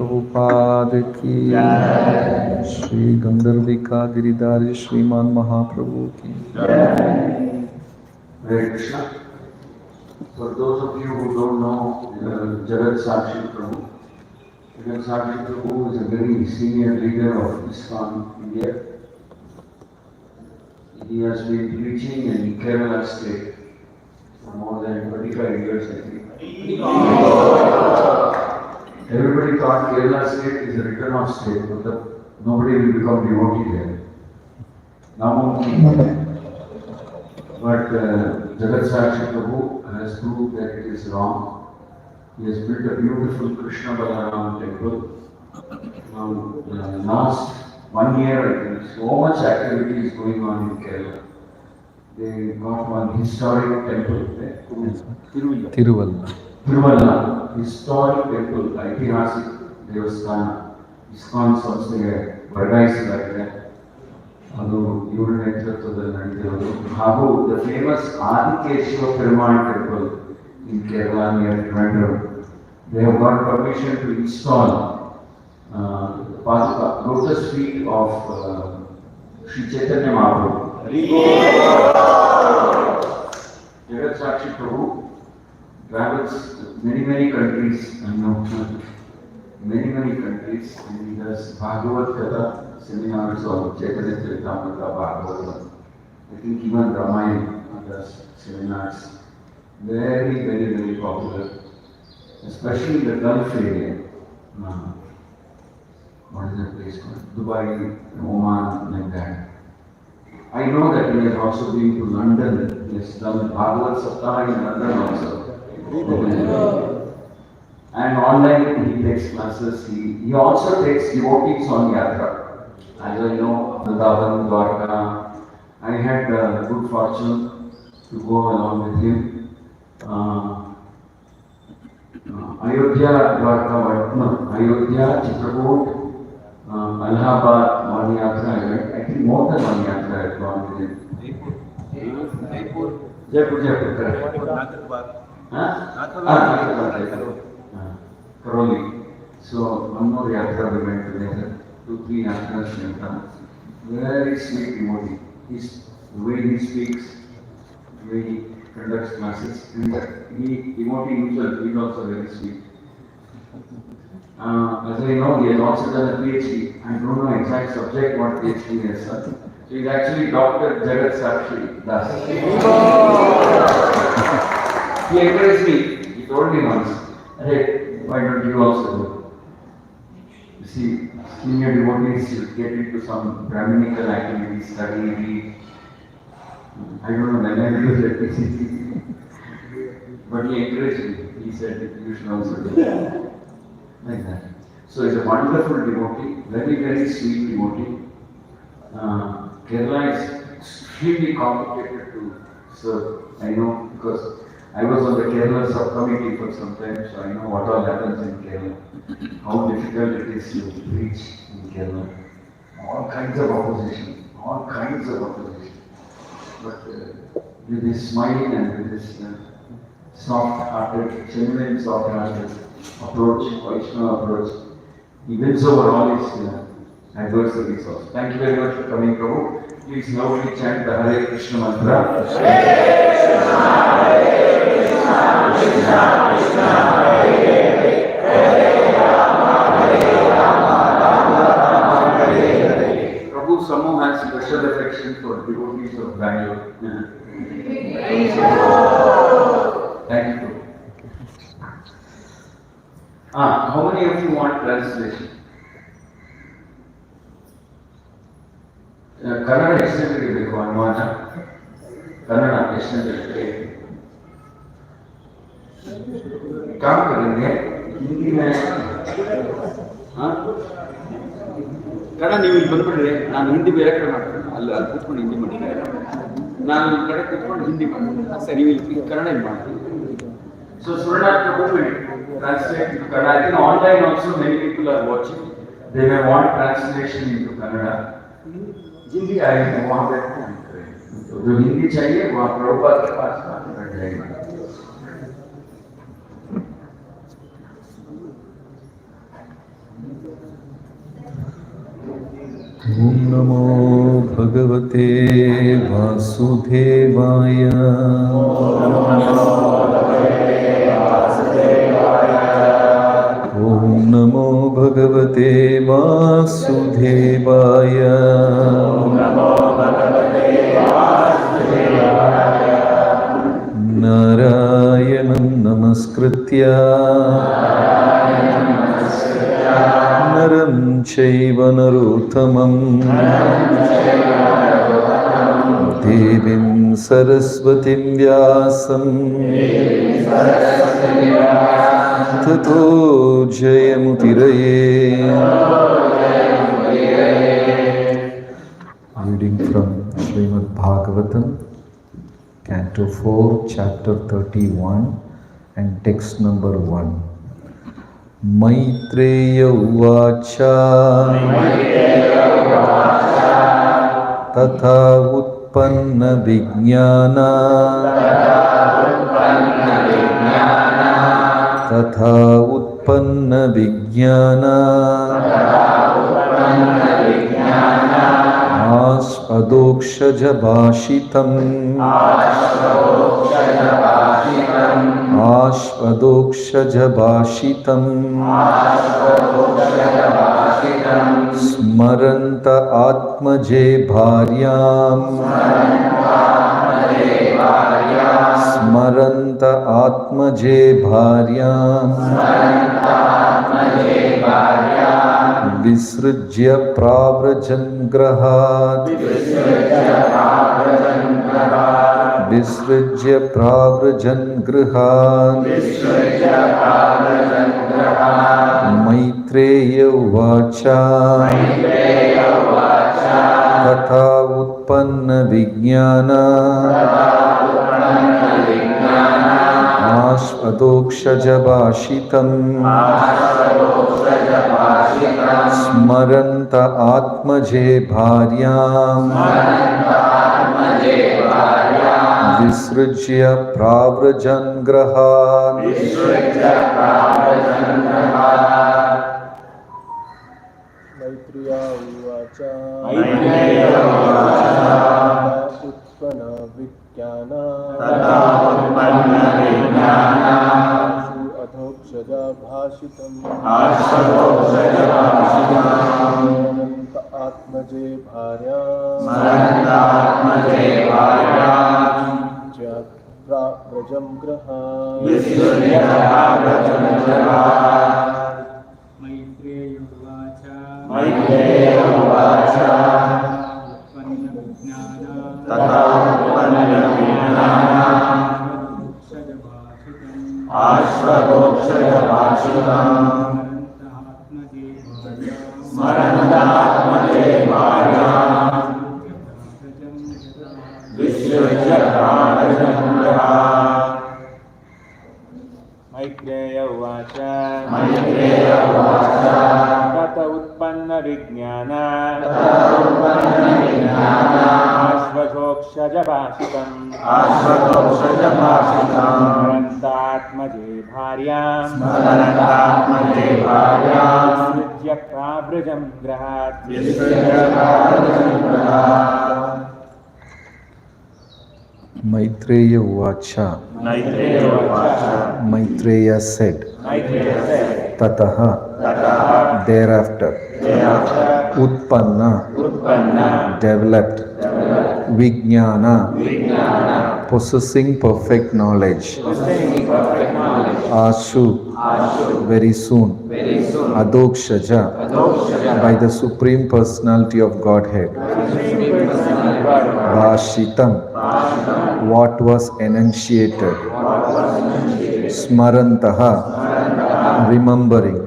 Prabhupada ki Shri Gandharvika Giridhari Shriman Mahaprabhu ki Hare Krishna. For those of you who don't know Jagat Sakshi Prabhu, Jagat Sakshi Prabhu is a very senior leader of Iskcon India. He has been preaching in Kerala state for more than 25 years, I think. Everybody thought Kerala state is a return of state, but nobody will become devotee there. Now, but Jagat Sakshi Prabhu has proved that it is wrong. He has built a beautiful Krishna Balaram temple. Last 1 year, I think, so much activity is going on in Kerala. They got one historic temple there. Tiruvalla, historic temple, ಐತಿಹಾಸಿಕ ದೇವಸ್ಥಾನ, ISKCON ಸಂಸ್ಥೆಗೆ ವರ್ಗಾಯಿಸಲಾಗಿದೆ. ಅದು ಇವರ ನೇತೃತ್ವದಲ್ಲಿ ನಡೆದಿರೋದು. ಹಾಗೂ the famous Adikeshwara Perumal temple in Kerala near Trivandrum. They have got permission to install Paduka, lotus feet of Sri Chaitanya Mahaprabhu. Jagat Sakshi Prabhu travels many countries, many countries, and he does Bhagavad Gita seminars on Chaitanya Charitamrita Bhagavatam. I think even Ramayana does seminars. Very popular, especially in the Gulf area. What is that place called? Dubai, Oman, like that. I know that he has also been to London. He has done Bhagavad Saptah in London also. And online he takes classes. He also takes devotees on Yatra. As I know, Vrindavan, Dwarka. I had good fortune to go along with him. Ayodhya, Dwarka, Ayodhya, Chitrakoot, Allahabad, one Yatra I went. I think more than one Yatra I had gone with him. Jaipur, correct. Karoli. So one more yatra we went together. 2-3 yatras we have done. Very sweet devotee. The way he speaks, the way he conducts classes, and devotee himself is also very sweet. As I know, he has also done a PhD. I don't know exact subject what PhD he has done. So he is actually Dr. Jagat Sakshi Das. He encouraged me. He told me once, "Hey, why don't you also do?" You see, senior devotees get into some Brahminical activities, study, read. I don't know when I will do that. But he encouraged me. He said, "You should also do that." Like that. So he's a wonderful devotee, very sweet devotee. Kerala is extremely complicated to serve. I know because I was on the Kerala subcommittee for some time, so I know what all happens in Kerala. How difficult it is to preach in Kerala. All kinds of opposition. But with his smile and with his genuine soft-hearted approach, Vaishnava approach, he wins over all his adversaries also. Thank you very much for coming, Prabhu. Please now we chant the Hare Krishna mantra. Hare Krishna, Krishna Krishna, Hare Hare, Hare Rama, Rama Rama, Hare Hare. Prabhu somehow has special affection for devotees of Bangalore. Thank you. How many of you want translation? Kannada extended ಬೇಕು ಅನುವಾದ. Kannada extended काम करेंगे हिंदी में. ಕನ್ನಡ ನೀವು ಇಲ್ಲಿ ಬಂದ್ಬಿಡ್ರಿ, ನಾನು ಹಿಂದಿ ಬೇರೆ ಕಡೆ ಮಾಡ್ತೀನಿ. ಅಲ್ಲಿ ಕೂತ್ಕೊಂಡು ಹಿಂದಿ ಮಾಡ್ತೀನಿ, ನಾನು ಈ ಕಡೆ ಕೂತ್ಕೊಂಡು ಹಿಂದಿ ಮಾಡ್ತೀನಿ. ಸರಿ, ನೀವು ಇಲ್ಲಿ ಕನ್ನಡ ಮಾಡ್ತೀನಿ. So Srila Prabhu will translate into Kannada. I think online also many people are watching. They may want translation into Kannada. Hindi आएगी वहाँ पे तो जो हिंदी चाहिए वहाँ प्रभुपाद के पास बैठ जाएगा. Namo Bhagavate Vasudevaya. Om Namo Bhagavate Vasudevaya. Narayanam Namaskritya Naram Chaiva Narottamam Devim Saraswatim Vyasam Tato Jayamutiraye. Reading from Srimad Bhagavatam, Canto 4, Chapter 31 and text number 1. Maitreya Uvacha Tatha Utpanna Vijnana Tatha Utpanna Vijnana Aspadokshaja Bhashitam Aspadokshaja Bhashitam Smaranta Atmaje Bharyam Smaranta Atmaje Bharyam Visrujya Pravrajan Grahat Visrujya Pravrajan Grahat Maitreya Uvacha Tatha Utpanna Vijnana Aspadokshaja Bhashitam Smaranta Atmaje Bharyam Visrujya Pravrajan Grahat Maitreya Uvacha Utpana Vijnana Ashu Adhokshaja Bhashitam Smaranta Atmaje Bharyam Vrajam Graha Maitreya Uvacha Utpanna Vijnana Ashvadokshaja Bhashitam Smaranta Atmaje Bharyam Visrujya Pravrajan Grahat Maitreya Uvacha Tata Utpanna Vijnana Ashvadokshaja Bhashitam Smarantatmaje Bharyam Visrujya Pravrajam Grahat Maitreya Uvacha. Maitreya said. Tataha. Thereafter. Utpanna. Developed. Vijnana. Possessing perfect knowledge. Ashu. Very soon. Adokshaja. By the Supreme Personality of Godhead. Bhashitam. What was enunciated. Smarantaha. Remembering.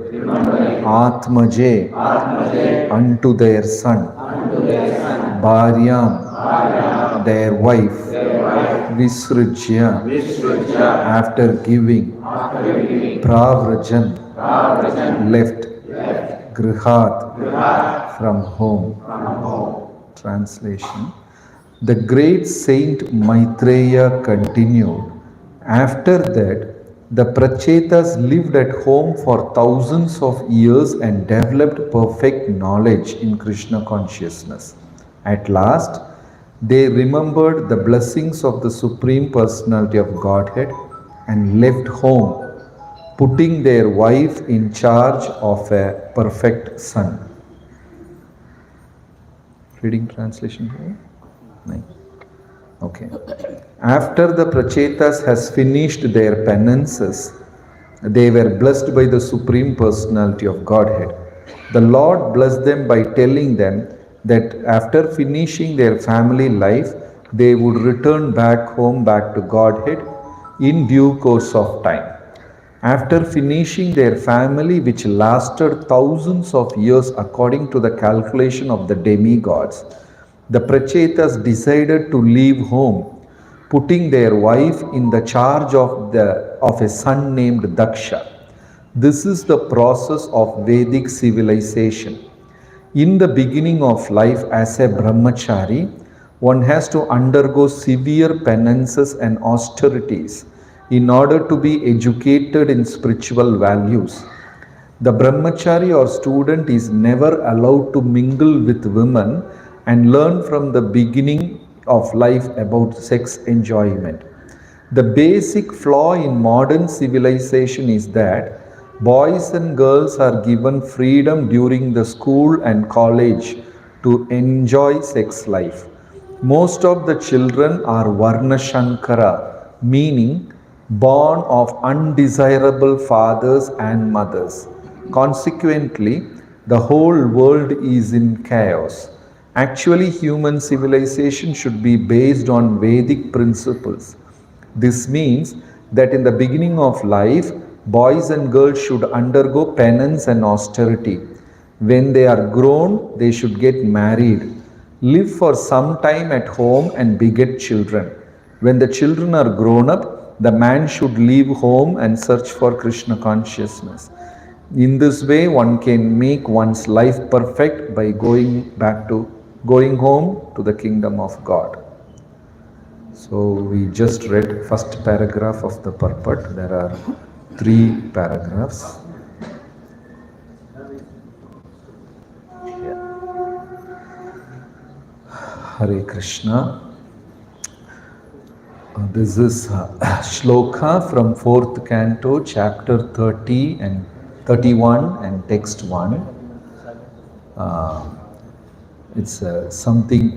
Atmaje. Unto their son. Bharyam. Their wife. Visrujya. After giving. Pravrajan. Left. Grihat. From home. Translation. The great saint Maitreya continued, after that, the Prachetas lived at home for thousands of years and developed perfect knowledge in Krishna consciousness. At last, they remembered the blessings of the Supreme Personality of Godhead and left home, putting their wife in charge of a perfect son. Reading translation here? No. Okay. After the Prachetas has finished their penances, they were blessed by the Supreme Personality of Godhead. The Lord blessed them by telling them that after finishing their family life, they would return back home, back to Godhead in due course of time. After finishing their family, which lasted thousands of years according to the calculation of the demigods, the Prachetas decided to leave home, putting their wife in the charge of a son named Daksha. This is the process of Vedic civilization. In the beginning of life as a brahmachari, one has to undergo severe penances and austerities in order to be educated in spiritual values. The brahmachari or student is never allowed to mingle with women and learn from the beginning of life about sex enjoyment. The basic flaw in modern civilization is that boys and girls are given freedom during the school and college to enjoy sex life. Most of the children are Varna Shankara, meaning born of undesirable fathers and mothers. Consequently, the whole world is in chaos. Actually, human civilization should be based on Vedic principles. This means that in the beginning of life, boys and girls should undergo penance and austerity. When they are grown, they should get married, live for some time at home and beget children. When the children are grown up, the man should leave home and search for Krishna consciousness. In this way, one can make one's life perfect by going home to the kingdom of God. So we just read first paragraph of the purport. There are 3 paragraphs. Hare Krishna. This is shloka from 4th canto, chapter 30 and 31 and text 1. It's a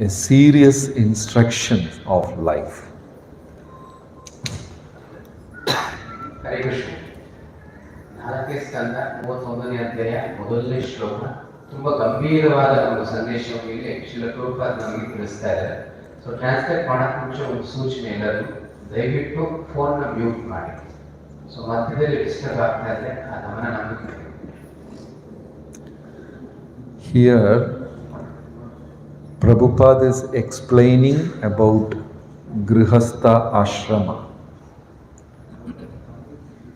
serious instruction of life. Hare Krishna. 4ನೇ ಸ್ಕಂದ 31ನೇ ಅಧ್ಯಾಯ ಮೊದಲನೇ ಶ್ಲೋಕ ತುಂಬಾ ಗಂಭೀರವಾದ ಒಂದು ಸಂದೇಶವನ್ನು ಇಲ್ಲಿ ಶ್ರೀಲ ಪ್ರಭುಪಾದ ನಮಗೆ ತಿಳಿಸ್ತಾ ಇದ್ದಾರೆ. ಸೊ ಟ್ರಾನ್ಸ್ಲೇಟ್ ಮಾಡಕ್ಕೆ ಮುಂಚೆ ಒಂದು ಸೂಚನೆ ಎಲ್ಲರೂ ದಯವಿಟ್ಟು ಫೋನ್ನ ಮ್ಯೂಟ್ ಮಾಡಿ. ಸೊ ಮಧ್ಯದಲ್ಲಿ ಡಿಸ್ಟರ್ಬ್ ಆಗ್ತಾ ಇದೆ, ಆ ಗಮನ ನಮಗೆ. Here Prabhupada is explaining about Grihastha Ashrama.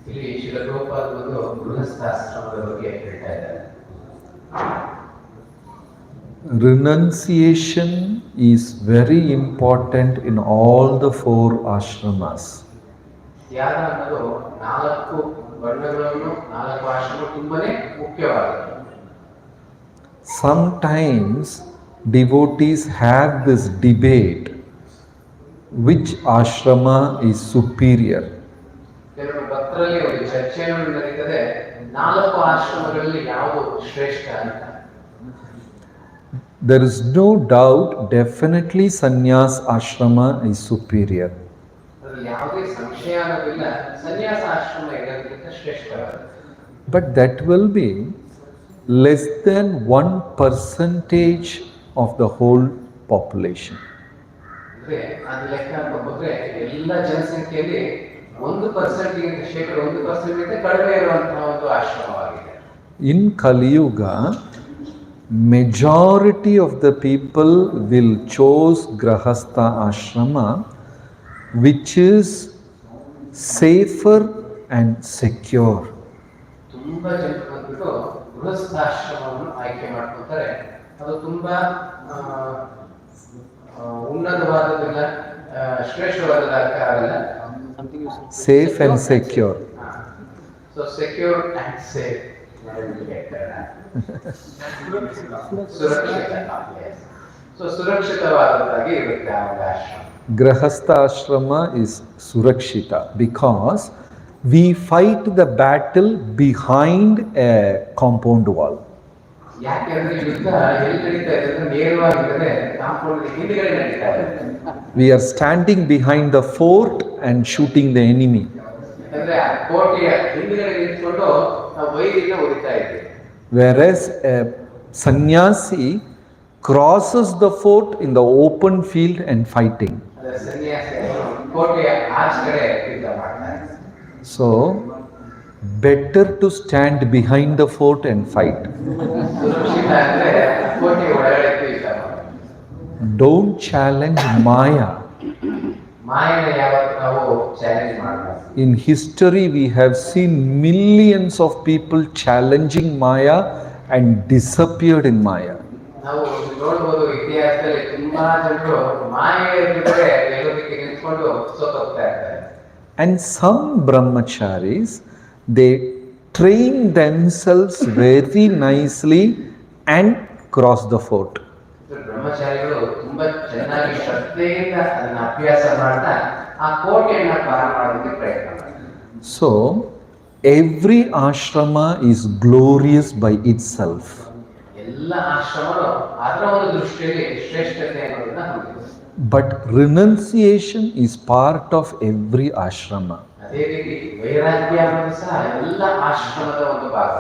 ಇಲ್ಲಿ ಶ್ರೀಲ ಪ್ರಭುಪಾದ ಒಂದು ಗೃಹಸ್ಥಾಶ್ರಮದ ಬಗ್ಗೆ ಹೇಳ್ತಾ ಇದ್ದಾರೆ. Renunciation is very important in all the 4 ashramas. ತ್ಯಾಗ ಅನ್ನೋದು 4 ವರ್ಣಗಳನ್ನು 4 ಆಶ್ರಮ ತುಂಬಾನೇ ಮುಖ್ಯವಾದದ್ದು. Sometimes devotees have this debate which ashrama is superior. ಕೆಲವು ಭಕ್ತರಲ್ಲಿ ಒಂದು ಚರ್ಚೆಯನ್ನು ನಡೀತದೆ, 4 ಆಶ್ರಮಗಳಲ್ಲಿ ಯಾವುದು ಶ್ರೇಷ್ಠ ಅಂತ. There is no doubt, definitely sannyas ashrama is superior. ಯಾವುದೇ ಸಂಶಯ ಅನ್ನೋದಿಲ್ಲ, ಸನ್ಯಾಸ ಆಶ್ರಮ ಎಲ್ಲದಕ್ಕಿಂತ ಶ್ರೇಷ್ಠವಾದ. But that will be less than 1% of the whole population. ಅಂದ್ರೆ ಅದು ಲೆಕ್ಕ ಹಾಕೋದ್ರೆ ಎಲ್ಲ ಜನಸಂಖ್ಯೆಯಲ್ಲಿ 1% ಶೇಕಡ 1% ಕಡಿಮೆ ಇರುವಂತಹ ಒಂದು ಆಶ್ರಮವಾಗಿದೆ. In Kali Yuga, majority of the people will choose Grahastha ashrama, which is safer and secure. ತುಂಬಾ ಜನರು ಬಂದ್ಬಿಟ್ಟು ಗೃಹಸ್ಥಾಶ್ರಮವನ್ನು ಆಯ್ಕೆ ಮಾಡ್ಕೊತಾರೆ. ಅದು ತುಂಬಾ ಉನ್ನತವಾದದ್ದಲ್ಲ, ಶ್ರೇಷ್ಠವಾದದ್ದಾಗಲ್ಲ. Safe and secure. So secure and safe. ಸುರಕ್ಷಿತ. ಸೊ ಸುರಕ್ಷಿತವಾದದ್ದಾಗಿ ಇರುತ್ತೆ ಆ ಒಂದು ಆಶ್ರಮ. Grahastha ashrama is surakshita because we fight the battle behind a compound wall. ಯಾಕೆಂದ್ರೆ ಯುದ್ಧ ಎಲ್ಲಿ ನಡೀತಾ ಇದೆ ಅಂದ್ರೆ ನೇರವಾಗಿದ್ರೆ ಕಾಂಪೌಂಡ್ ಹಿಂದ್ಗಡೆ ನಡೀತಾ ಇದೆ. We are standing behind the fort and shooting the enemy. ಯಾಕಂದ್ರೆ ಆ ಕೋಟೆಯ ಹಿಂದ್ಗಡೆ ನಿಂತ್ಕೊಂಡು ನಾವು ವೈರಿನ ಹೊಡಿತಾ ಇದ್ದೀವಿ. Whereas a sannyasi crosses the fort in the open field and fighting. ಅದರ ಸನ್ಯಾಸಿ ಕೋಟೆಯ ಆಚೆ ಕಡೆ ಯುದ್ಧ ಮಾಡ್ತಾರೆ. So better to stand behind the fort and fight. ಸುರಕ್ಷಿತ ಅಂದ್ರೆ ಕೋಟೆ ಒಳಗಡೆ ಯುದ್ಧ ಮಾಡ್ತಾರೆ. Don't challenge Maya. ಮಾಯನ ಯಾವತ್ತು ನಾವು ಚಾಲೆಂಜ್ ಮಾಡಬಾರ್ದು. In history, we have seen millions of people challenging Maya and disappeared in Maya. ನಾವು ನೋಡಬಹುದು ಇತಿಹಾಸದಲ್ಲಿ ತುಂಬಾ ಜನರು ಮಾಯೆಯ ಎದುರುಗಡೆ ಗೆಲ್ಲೋದಕ್ಕೆ ನಿಂತ್ಕೊಂಡು ಸೋತೋಗ್ತಾ ಇರ್ತಾರೆ. And some brahmacharis, they train themselves very nicely and cross the fort. ಬ್ರಹ್ಮಚಾರಿಗಳು ತುಂಬಾ ಚೆನ್ನಾಗಿ ಶ್ರದ್ಧೆಯಿಂದ ಅದನ್ನ ಅಭ್ಯಾಸ ಮಾಡ್ತಾ ಆ ಕೋಟೆಯನ್ನ ಪಾರ ಮಾಡೋದಕ್ಕೆ ಪ್ರಯತ್ನ ಮಾಡ್ತಾರೆ. So, every ashrama is glorious by itself. ಎಲ್ಲ ಆಶ್ರಮಗಳು ಅದರ ಒಂದು ದೃಷ್ಟಿಯಲ್ಲಿ ಶ್ರೇಷ್ಠತೆ ಅನ್ನೋದನ್ನ ಹೊಂದಿದೆ. But renunciation is part of every ashrama. ಅದೇ ರೀತಿ ವೈರಾಗ್ಯ ಅನ್ನೋದು ಸಹ ಎಲ್ಲ ಆಶ್ರಮದ ಒಂದು ಭಾಗ.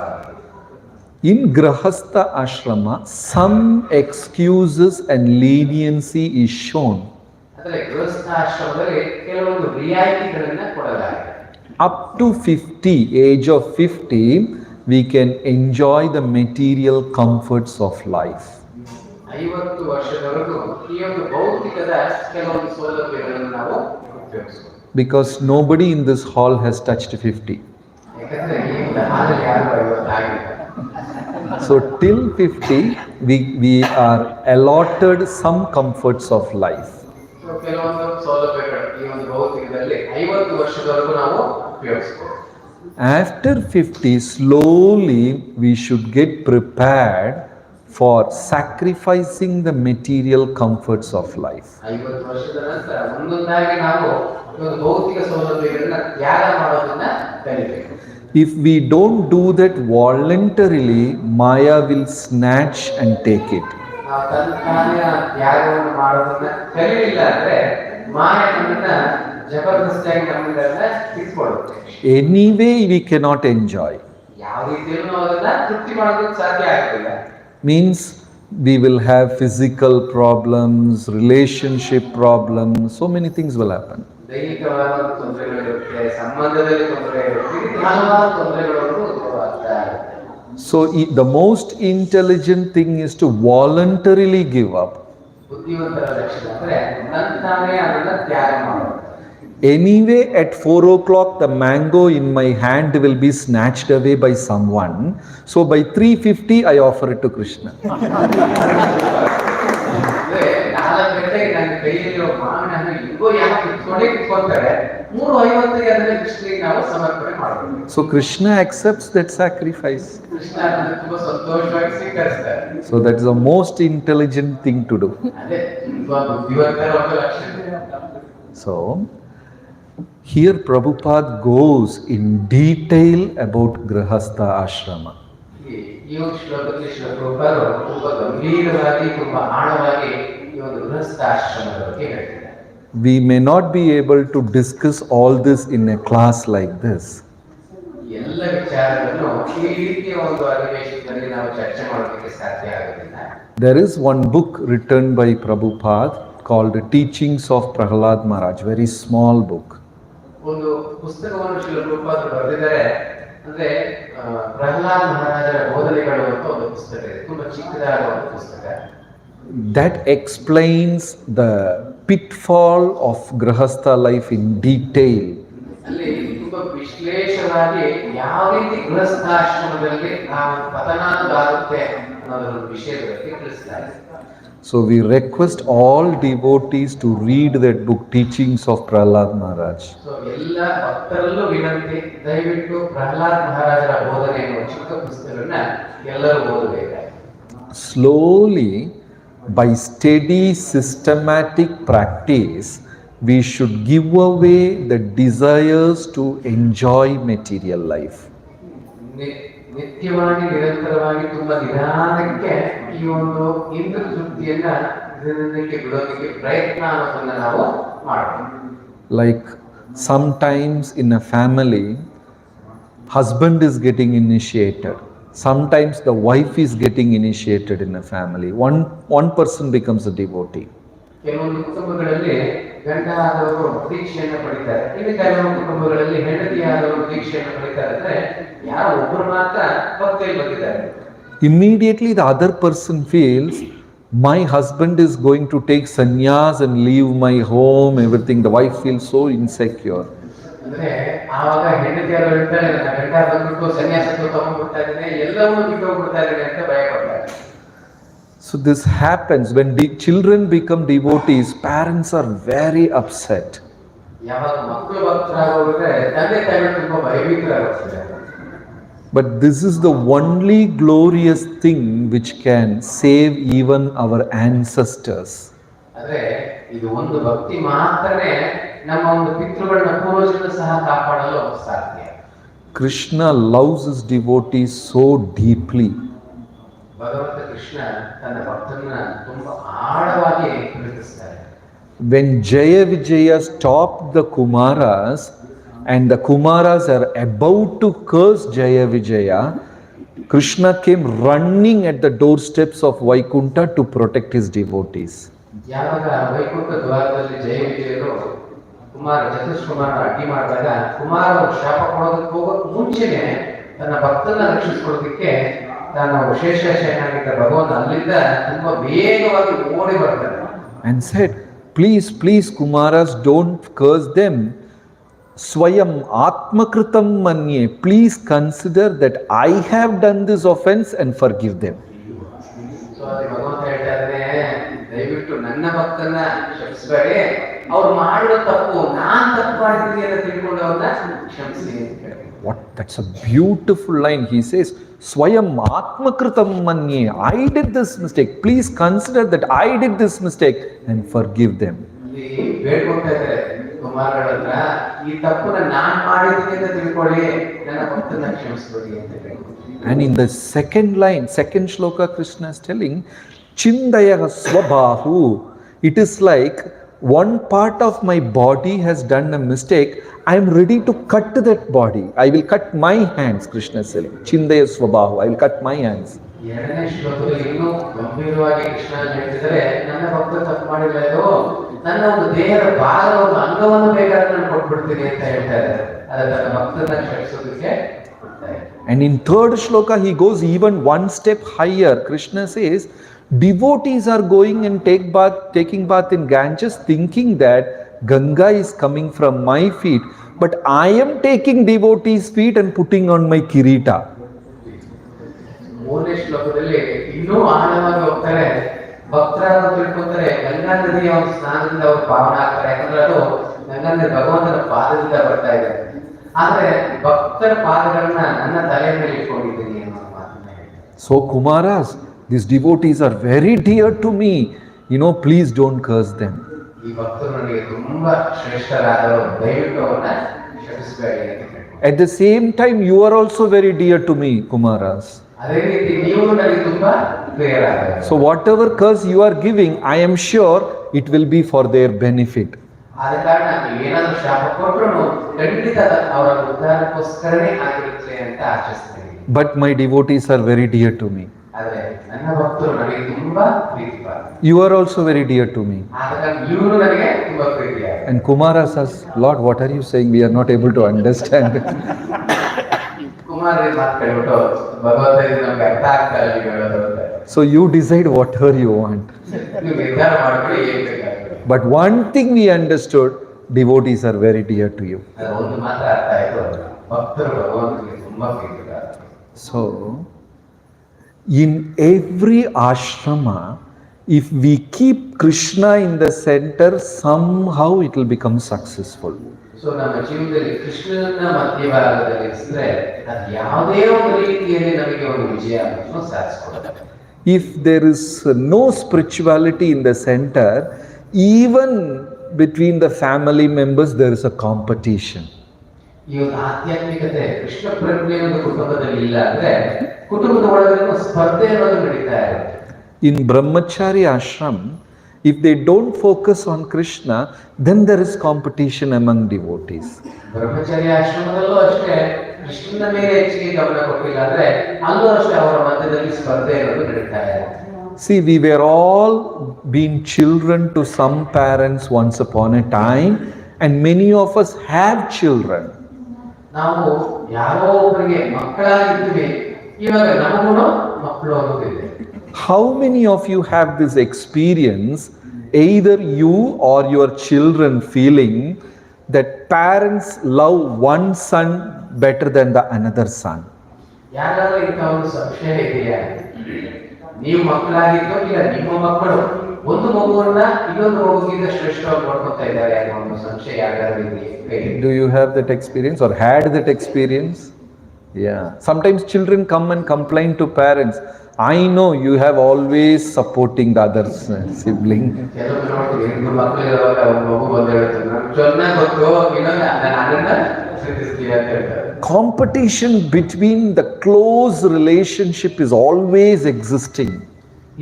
In Grahastha ashrama, some excuses and leniency is shown. ಆದರೆ ಗೃಹಸ್ಥ ಆಶ್ರಮದಲ್ಲಿ ಕೆಲವೊಂದು ರಿಯಾಯಿತಿಗಳನ್ನ ಕೊಡಲಾಗಿದೆ. Up to 50, age of 50, we can enjoy the material comforts of life. 50 ವರ್ಷದವರೆಗೂ ಈ ಒಂದು ಭೌತಿಕದ ಕೆಲವೊಂದು ಸೌಲಭ್ಯಗಳನ್ನು ನಾವು ಉಪಯೋಗಿಸಬಹುದು. Because nobody in this hall has touched 50. ಯಾಕಂದ್ರೆ ಈ ಒಂದು ಹಾಲಲ್ಲಿ ಯಾರು 50 ಆಗಿಲ್ಲ. So till 50, we are allotted some comforts of life. So ಕೆಲವೊಂದು ಸೌಲಭ್ಯಗಳು ಈ ಒಂದು ಭೌತಿಕದಲ್ಲಿ 50 ವರ್ಷದವರೆಗೂ ನಾವು ಉಪಯೋಗಿಸಬಹುದು. After 50, slowly we should get prepared for sacrificing the material comforts of life. 50 ವರ್ಷದ ನಂತರ ಒಂದೊಂದಾಗಿ ನಾವು ಈ ಒಂದು ಭೌತಿಕ ಸೌಲಭ್ಯಗಳನ್ನ ತ್ಯಾಗ ಮಾಡೋದನ್ನ ಕಲಿಬೇಕು. If we don't do that voluntarily, Maya will snatch and take it. ನಾವು ತಂತಾನೆ ತ್ಯಾಗವನ್ನು ಮಾಡೋದನ್ನ ಕಲಿಯಿಲ್ಲ ಅಂದ್ರೆ ಮಾಯ ನಮ್ಮನ್ನ ಜಬರ್ದಸ್ತಿಯಾಗಿ ನಮ್ಮಿಂದ ಕಿತ್ಕೊಳ್ಳುತ್ತೆ. Anyway, we cannot enjoy. ಯಾವ ರೀತಿಯಲ್ಲೂ ನಾವು ಅದನ್ನ ತೃಪ್ತಿ ಮಾಡೋದಕ್ಕೆ ಸಾಧ್ಯ ಆಗ್ತಿಲ್ಲ. Means we will have physical problems, relationship problems, so many things will happen. ದೈಹಿಕವಾದ ತೊಂದರೆಗಳಿರುತ್ತೆ, ಸಂಬಂಧದಲ್ಲಿ ತೊಂದರೆ ಇರುತ್ತೆ, ಹಲವಾರು ತೊಂದರೆಗಳನ್ನು ಉದ್ಭವವಾಗ್ತಾ ಇರುತ್ತೆ. So the most intelligent thing is to voluntarily give up. ಬುದ್ಧಿವಂತರ ಲಕ್ಷಣ ಅಂದ್ರೆ ತಂತಾನೆ ಅದನ್ನ ತ್ಯಾಗ ಮಾಡೋದು. Anyway, at 4 o'clock, the mango in my hand will be snatched away by someone. So by 3:50, I offer it to Krishna. ಅಂದ್ರೆ 4 ಗಂಟೆಗೆ ನನ್ನ ಕೈಯಲ್ಲಿ ಮಾವಿನ ಹಣ್ಣು ಇಗೋ ಯಾಕೆ ಕಿತ್ಕೊಂತಾರೆ, 3:50ಗೆ ಅದನ್ನ ಕೃಷ್ಣನಿಗೆ ನಾವು ಸಮರ್ಪಣೆ ಮಾಡಬೇಕು. So Krishna accepts that sacrifice. Krishna ಅದನ್ನ ತುಂಬಾ ಸಂತೋಷವಾಗಿ ಸ್ವೀಕರಿಸ್ತಾರೆ. So that is the most intelligent thing to do. ಅದೇ ತುಂಬಾ ಬುದ್ಧಿವಂತರ ಒಂದು ಲಕ್ಷಣ. So here Prabhupada goes in detail about Grahastha ashrama. ಈ ಒಂದು ಶ್ಲೋಕದಲ್ಲಿ ಶ್ರೀಲ ಪ್ರಭುಪಾದರು ತುಂಬಾ ಗಂಭೀರವಾಗಿ ತುಂಬಾ ಆಳವಾಗಿ ಈ ಒಂದು ಗೃಹಸ್ಥ ಆಶ್ರಮದ ಬಗ್ಗೆ ಹೇಳ್ತಿದ್ದಾರೆ. We may not be able to discuss all this in a class like this. ಎಲ್ಲ ವಿಚಾರಗಳನ್ನು ಈ ರೀತಿಯ ಒಂದು ಅಧಿವೇಶನದಲ್ಲಿ ನಾವು ಚರ್ಚೆ ಮಾಡೋದಕ್ಕೆ ಸಾಧ್ಯ ಆಗುತ್ತಿಲ್ಲ. There is one book written by Prabhupada called Teachings of Prahlad Maharaj, very small book. ಒಂದು ಪುಸ್ತಕವನ್ನು ಶ್ರೀಲ ಪ್ರಭುಪಾದರು ಬರೆದಿದ್ದಾರೆ. ಅಂದ್ರೆ ಪ್ರಹ್ಲಾದ್ ಮಹಾರಾಜರ ಬೋಧನೆಗಳು ಅಂತ ಒಂದು ಪುಸ್ತಕ ಇದೆ, ತುಂಬಾ ಚಿಕ್ಕದಾದ ಒಂದು ಪುಸ್ತಕ. That explains the pitfall of Grahastha life in detail. ಅಲ್ಲಿ ತುಂಬಾ ವಿಶ್ಲೇಷವಾಗಿ ಯಾವ ರೀತಿ ಗೃಹಸ್ಥಾಶ್ರಮದಲ್ಲಿ ನಾವು ಪತನವಾಗುತ್ತೆ ಅನ್ನೋದರ ವಿಷಯದ ಬಗ್ಗೆ ತಿಳಿಸ್ತಾರೆ. So we request all devotees to read that book, Teachings of Prahlad Maharaj. So ಎಲ್ಲ ಭಕ್ತರಲ್ಲೂ ವಿನಂತಿ, ದಯವಿಟ್ಟು ಪ್ರಹ್ಲಾದ್ ಮಹಾರಾಜರ ಬೋಧನೆ ಎನ್ನುವ ಚಿಕ್ಕ ಪುಸ್ತಕವನ್ನ ಎಲ್ಲರೂ ಓದಬೇಕಾಗಿದೆ. Slowly by steady systematic practice, we should give away the desires to enjoy material life. ನಿತ್ಯವಾಗಿ ನಿರಂತರವಾಗಿ ತುಂಬಾ ನಿಧಾನಕ್ಕೆ ಈ ಒಂದು ಇಂದ್ರ ತೃಪ್ತಿಯನ್ನ ದಿನಕ್ಕೆ ಬಿಡೋದಕ್ಕೆ ಪ್ರಯತ್ನ ಅನ್ನೋದನ್ನ ನಾವು ಮಾಡಬೇಕು. Like sometimes in a family, husband is getting initiated. Sometimes the wife is getting initiated in a family. One person becomes a devotee. ಕೆಲವೊಂದು ಕುಟುಂಬಗಳಲ್ಲಿ ಗಂಡ ಆದವರು ದೀಕ್ಷೆಯನ್ನು ಪಡಿತಾರೆ, ಇನ್ನು ಕೆಲವೊಂದು ಕುಟುಂಬಗಳಲ್ಲಿ ಹೆಂಡತಿಯಾದವರು ದೀಕ್ಷೆಯನ್ನು ಪಡಿತಾರೆ. ಅಂದ್ರೆ ಯಾರೋ ಒಬ್ಬರು ಮಾತ್ರ ಭಕ್ತಿಯಲ್ಲಿ ಬಂದಿದ್ದಾರೆ. Immediately the other person feels, my husband is going to take sannyas and leave my home, everything. The wife feels so insecure. ಅಂದ್ರೆ ಆವಾಗ ಹೆಂಡತಿಯಾದವರು ಹೇಳ್ತಾರೆ, ನನ್ನ ಗಂಡ ಬಂದ್ಬಿಟ್ಟು ಸನ್ಯಾಸತ್ವ ತಗೊಂಡ್ಬಿಡ್ತಾ ಇದ್ದಾನೆ, ಎಲ್ಲವನ್ನೂ ಬಿಟ್ಟು ಹೋಗ್ಬಿಡ್ತಾ ಇದ್ದಾನೆ ಅಂತ ಭಯ ಪಡ್ತಾರೆ. So this happens when children become devotees. Parents are very upset. ಯಾವಾಗ ಮಕ್ಕಳು ಭಕ್ತರಾಗೋದ್ರೆ ತಂದೆ ತಾಯಿಗಳು ತುಂಬಾ ಭಯಭೀತರಾಗ್ತಾರೆ. But this is the only glorious thing which can save even our ancestors. ಆದ್ರೆ ಇದು ಒಂದು ಭಕ್ತಿ ಮಾತ್ರನೇ ನಮ್ಮ ಒಂದು ಪಿತೃಗಳನ್ನ ಪೂರ್ವಜರನ್ನ ಸಹ ಕಾಪಾಡಲು ಸಾಧ್ಯ. Krishna loves his devotees so deeply. ಭಗವಂತ ಕೃಷ್ಣ ತನ್ನ ಭಕ್ತರನ್ನ ತುಂಬಾ ಆಳವಾಗಿ ಪ್ರೀತಿಸ್ತಾರೆ. When Jaya Vijaya stopped the Kumaras and the Kumaras are about to curse Jaya Vijaya, Krishna came running at the doorsteps of Vaikunta to protect his devotees. ಯಾವಾಗ ವೈಕುಂಠ ದ್ವಾರದಲ್ಲಿ ಜಯ ವಿಜಯರು ಚತುಷ್ಕುಮಾರ ಅಡ್ಡಿ ಮಾಡಿದಾಗ ಕುಮಾರ ಶಾಪ ಕೊಡೋದಕ್ಕೆ ಹೋಗೋಕ್ ಮುಂಚೆನೆ ತನ್ನ ಭಕ್ತನ ರಕ್ಷಿಸಿಕೊಳ್ಳೋದಕ್ಕೆ ತಾನು ವಿಶೇಷ ಶಯನಾಗಿದ್ದ ಭಗವಂತ ಅಲ್ಲಿಂದ ತುಂಬಾ ವೇಗವಾಗಿ ಓಡಿ ಬರ್ತಾನೆ and said, please Kumaras, don't curse them. Swayam Atmakritam Manye, please consider that I have done this offense and forgive them. So ಅದೇ ಭಗವಂತ ಹೇಳ್ತಾ ಇದ್ದಾನೆ, ದಯವಿಟ್ಟು ನನ್ನ ಭಕ್ತನ ಕ್ಷಮಿಸಬೇಡಿ, ಅವ್ರು ಮಾಡಿರೋ ತಪ್ಪು ನಾನ್ ತಪ್ಪು ಮಾಡಿದ್ದೀನಿ ಅಂತ ತಿಳ್ಕೊಂಡು ಅವ್ರನ್ನ ಕ್ಷಮಿಸಿ ಅಂತ ಹೇಳ್ತಾರೆ. What? That's a beautiful line. He says, Swayam Atmakritam Manye, I did this mistake. Please consider that I did this mistake and forgive them. ಇಲ್ಲಿ ಬೇಡ್ಕೊಳ್ತಾ ಇದ್ದಾರೆ ಕುಮಾರಗಳ ಹತ್ರ, ಈ ತಪ್ಪನ್ನ ನಾನ್ ಮಾಡಿದ್ದೀನಿ ಅಂತ ತಿಳ್ಕೊಳ್ಳಿ, ನನ್ನ ಭಕ್ತನ ಕ್ಷಮಿಸ್ಬೇಡಿ ಅಂತ ಹೇಳ್ತಾರೆ. And in the second line, second shloka, Krishna is telling, Chindaya Swabahu. It is like one part of my body has done a mistake. I am ready to cut that body. I will cut my hands, Krishna is saying. Chindaya Swabahu. I will cut my hands. ಎರಡನೇ ಶ್ಲೋಕದಲ್ಲಿ ಇನ್ನೂ ಗಂಭೀರವಾಗಿ ಕೃಷ್ಣ ಹೇಳ್ತಿದ್ದಾರೆ, ನನ್ನ ಭಕ್ತ ತಪ್ಪು ಮಾಡಿಲ್ಲ, ಇದು ನನ್ನ ಒಂದು ದೇಹದ ಭಾಗದ ಒಂದು ಅಂಗವನ್ನು ಬೇಕಾದ್ರೆ ನಾನು ಕೊಟ್ಬಿಡ್ತೀನಿ ಅಂತ ಹೇಳ್ತಾ ಇದ್ದಾರೆ. ಅದ ತನ್ನ ಭಕ್ತನ ಕ್ಷಮಿಸೋದಕ್ಕೆ. And in third shloka, he goes even one step higher. Krishna says, devotees are going and taking bath in Ganges, thinking that Ganga is coming from my feet, but I am taking devotees' feet and putting on my kirita. ಮೂರನೇ ಶ್ಲೋಕದಲ್ಲಿ ಇನ್ನೂ ಆಳವಾಗಿ ಹೋಗ್ತಾರೆ. ಭಕ್ತರಾದ ತಿಳ್ಕೊತಾರೆ ಗಂಗಾ ನದಿಯ ಒಂದು ಸ್ನಾನದಿಂದ ಅವರು ಪಾವನ ಆಗ್ತಾರೆ, ಯಾಕಂದ್ರೆ ಅದು ಗಂಗಾ ನದಿ ಭಗವಂತನ ಪಾದದಿಂದ ಬರ್ತಾ ಇದೆ. ಆದ್ರೆ ಭಕ್ತರ ಪಾದಗಳನ್ನ ನನ್ನ ತಲೆಯ ಮೇಲೆ ಇಟ್ಕೊಂಡಿದ್ದೀನಿ ಅನ್ನೋ ಮಾತನ್ನ ಹೇಳ್ತಾರೆ. So Kumaras, these devotees are very dear to me. Please don't curse them. ಈ ಭಕ್ತರು ನನಗೆ ತುಂಬಾ ಶ್ರೇಷ್ಠರಾದವರು, ದಯವಿಟ್ಟು ಅವರನ್ನ ಕ್ಷಮಿಸಬೇಡಿ ಅಂತ ಹೇಳ್ತಾರೆ. At the same time, you are also very dear to me, Kumaras. ಅದೇ ರೀತಿ ನೀವು ನನಗೆ ತುಂಬಾ ಪ್ರಿಯರಾದವರು. So whatever curse you are giving, I am sure it will be for their benefit. ಆದ ಕಾರಣ ನೀವೇನಾದ್ರೂ ಶಾಪ ಕೊಟ್ಟರು ಖಂಡಿತ ಅವರ ಉದ್ಧಾರಕ್ಕೋಸ್ಕರನೇ ಆಗಿರುತ್ತೆ ಅಂತ ಆಶಿಸ್ತೇನೆ. But my devotees are very dear to me. ಆದ್ರೆ ನನ್ನ ಭಕ್ತರು ನನಗೆ ತುಂಬಾ ಪ್ರೀತಿಪಾತ್ರರು. You are also very dear to me. ಆದ ಕಾರಣ ಇವರು ನನಗೆ ತುಂಬಾ ಪ್ರೀತಿಯಾದರು. And Kumara says, Lord, what are you saying? We are not able to understand. Kumara ಮಾತು ಕೇಳ್ಬಿಟ್ಟು, ಭಗವಂತ ಇದು ನಮ್ಗೆ ಅರ್ಥ ಆಗ್ತಾ ಇಲ್ಲ ನೀವು ಹೇಳೋದು ಅಂತ. So you decide whatever you want. ನೀವು ನಿರ್ಧಾರ ಮಾಡ್ಕೊಳ್ಳಿ ಏನ್ ಬೇಕಾಗುತ್ತೆ. But one thing we understood, devotees are very dear to you. ಅದು ಒಂದು ಮಾತ್ರ ಅರ್ಥ ಆಯ್ತು, ಭಕ್ತರು ಭಗವಂತನಿಗೆ ತುಂಬಾ ಪ್ರೀತಿಪಾತ್ರರು. So, in every ashrama, if we keep Krishna in the center, somehow it will become successful. So ನಮ್ಮ ಜೀವನದಲ್ಲಿ ಕೃಷ್ಣನ ಮಧ್ಯಭಾಗದಲ್ಲಿ ಇರಿಸಿದ್ರೆ ಅದು ಯಾವುದೇ ಒಂದು ರೀತಿಯಲ್ಲಿ ನಮಗೆ ಒಂದು ವಿಜಯವನ್ನು ಸಾಧಿಸಿಕೊಳ್ಳುತ್ತೆ. If there is no spirituality in the center, even between the family members there is a competition. ಈ ಒಂದು ಆಧ್ಯಾತ್ಮಿಕತೆ ಕೃಷ್ಣ ಪ್ರಜ್ಞೆ ಒಂದು ಕುಟುಂಬದಲ್ಲಿ ಇಲ್ಲ ಅಂದ್ರೆ ಕುಟುಂಬದ ಒಳಗಡೆ ಸ್ಪರ್ಧೆ ಅನ್ನೋದು ನಡೀತಾ ಇರುತ್ತೆ. In brahmachari ashram, if they don't focus on Krishna, then there is competition among devotees. ಬ್ರಹ್ಮಚರ್ಯ ಆಶ್ರಮದಲ್ಲೂ ಅಷ್ಟೇ ಕೃಷ್ಣನ ಮೇಲೆ ಹೆಚ್ಚಿಗೆ ಗಮನ ಕೊಟ್ಟಿಲ್ಲ ಅಂದ್ರೆ ಅಲ್ಲೂ ಅಷ್ಟೇ ಅವರ ಮಧ್ಯದಲ್ಲಿ ಸ್ಪರ್ಧೆ ಅನ್ನೋದು ನಡೀತಾ ಇದೆ. See, we were all being children to some parents once upon a time, and many of us have children. ನಾವು ಯಾರೋ ಒಬ್ಬರಿಗೆ ಮಕ್ಕಳಾಗಿದ್ವಿ, ಇವಾಗ ನಮಗೂ ಮಕ್ಕಳು ಅನ್ನೋದಿದೆ. How many of you have this experience, either you or your children feeling that parents love one son better than the another son? ಯಾರಾದ್ರೂ ಇಂಥ ಒಂದು ಸಂಶಯ ಇದೆಯಾ? ನೀವು ಮಕ್ಕಳಾಗಿದ್ದು ಇಲ್ಲ ನಿಮ್ಮ ಮಕ್ಕಳು ಒಂದು ಮಗುವನ್ನ ಇನ್ನೊಂದು ಮಗುವಿಗಿಂತ ಶ್ರೇಷ್ಠವಾಗಿ ನೋಡ್ಕೊತಾ ಇದ್ದಾರೆ ಅನ್ನೋ ಒಂದು ಸಂಶಯ ಯಾರಾದ್ರೂ ಇದೆಯಾ? Do you have that experience or had that experience? Yeah. Sometimes children come and complain to parents. I know you have always supporting the other sibling. ಕೆಲವರು ನೋಡ್ತೀವಿ ನಿಮ್ಮ ಮಕ್ಕಳು ಇರುವಾಗ ಒಂದು ಮಗು ಬಂದು ಹೇಳ್ತಾರೆ ನಮ್ಗೆ ಚೆನ್ನಾಗಿ ಗೊತ್ತು ಇನ್ನೊಂದು ಅದನ್ನ ಪ್ರೀತಿಸ್ತೀವಿ ಅಂತ ಹೇಳ್ತಾರೆ. Competition between the close relationship is always existing.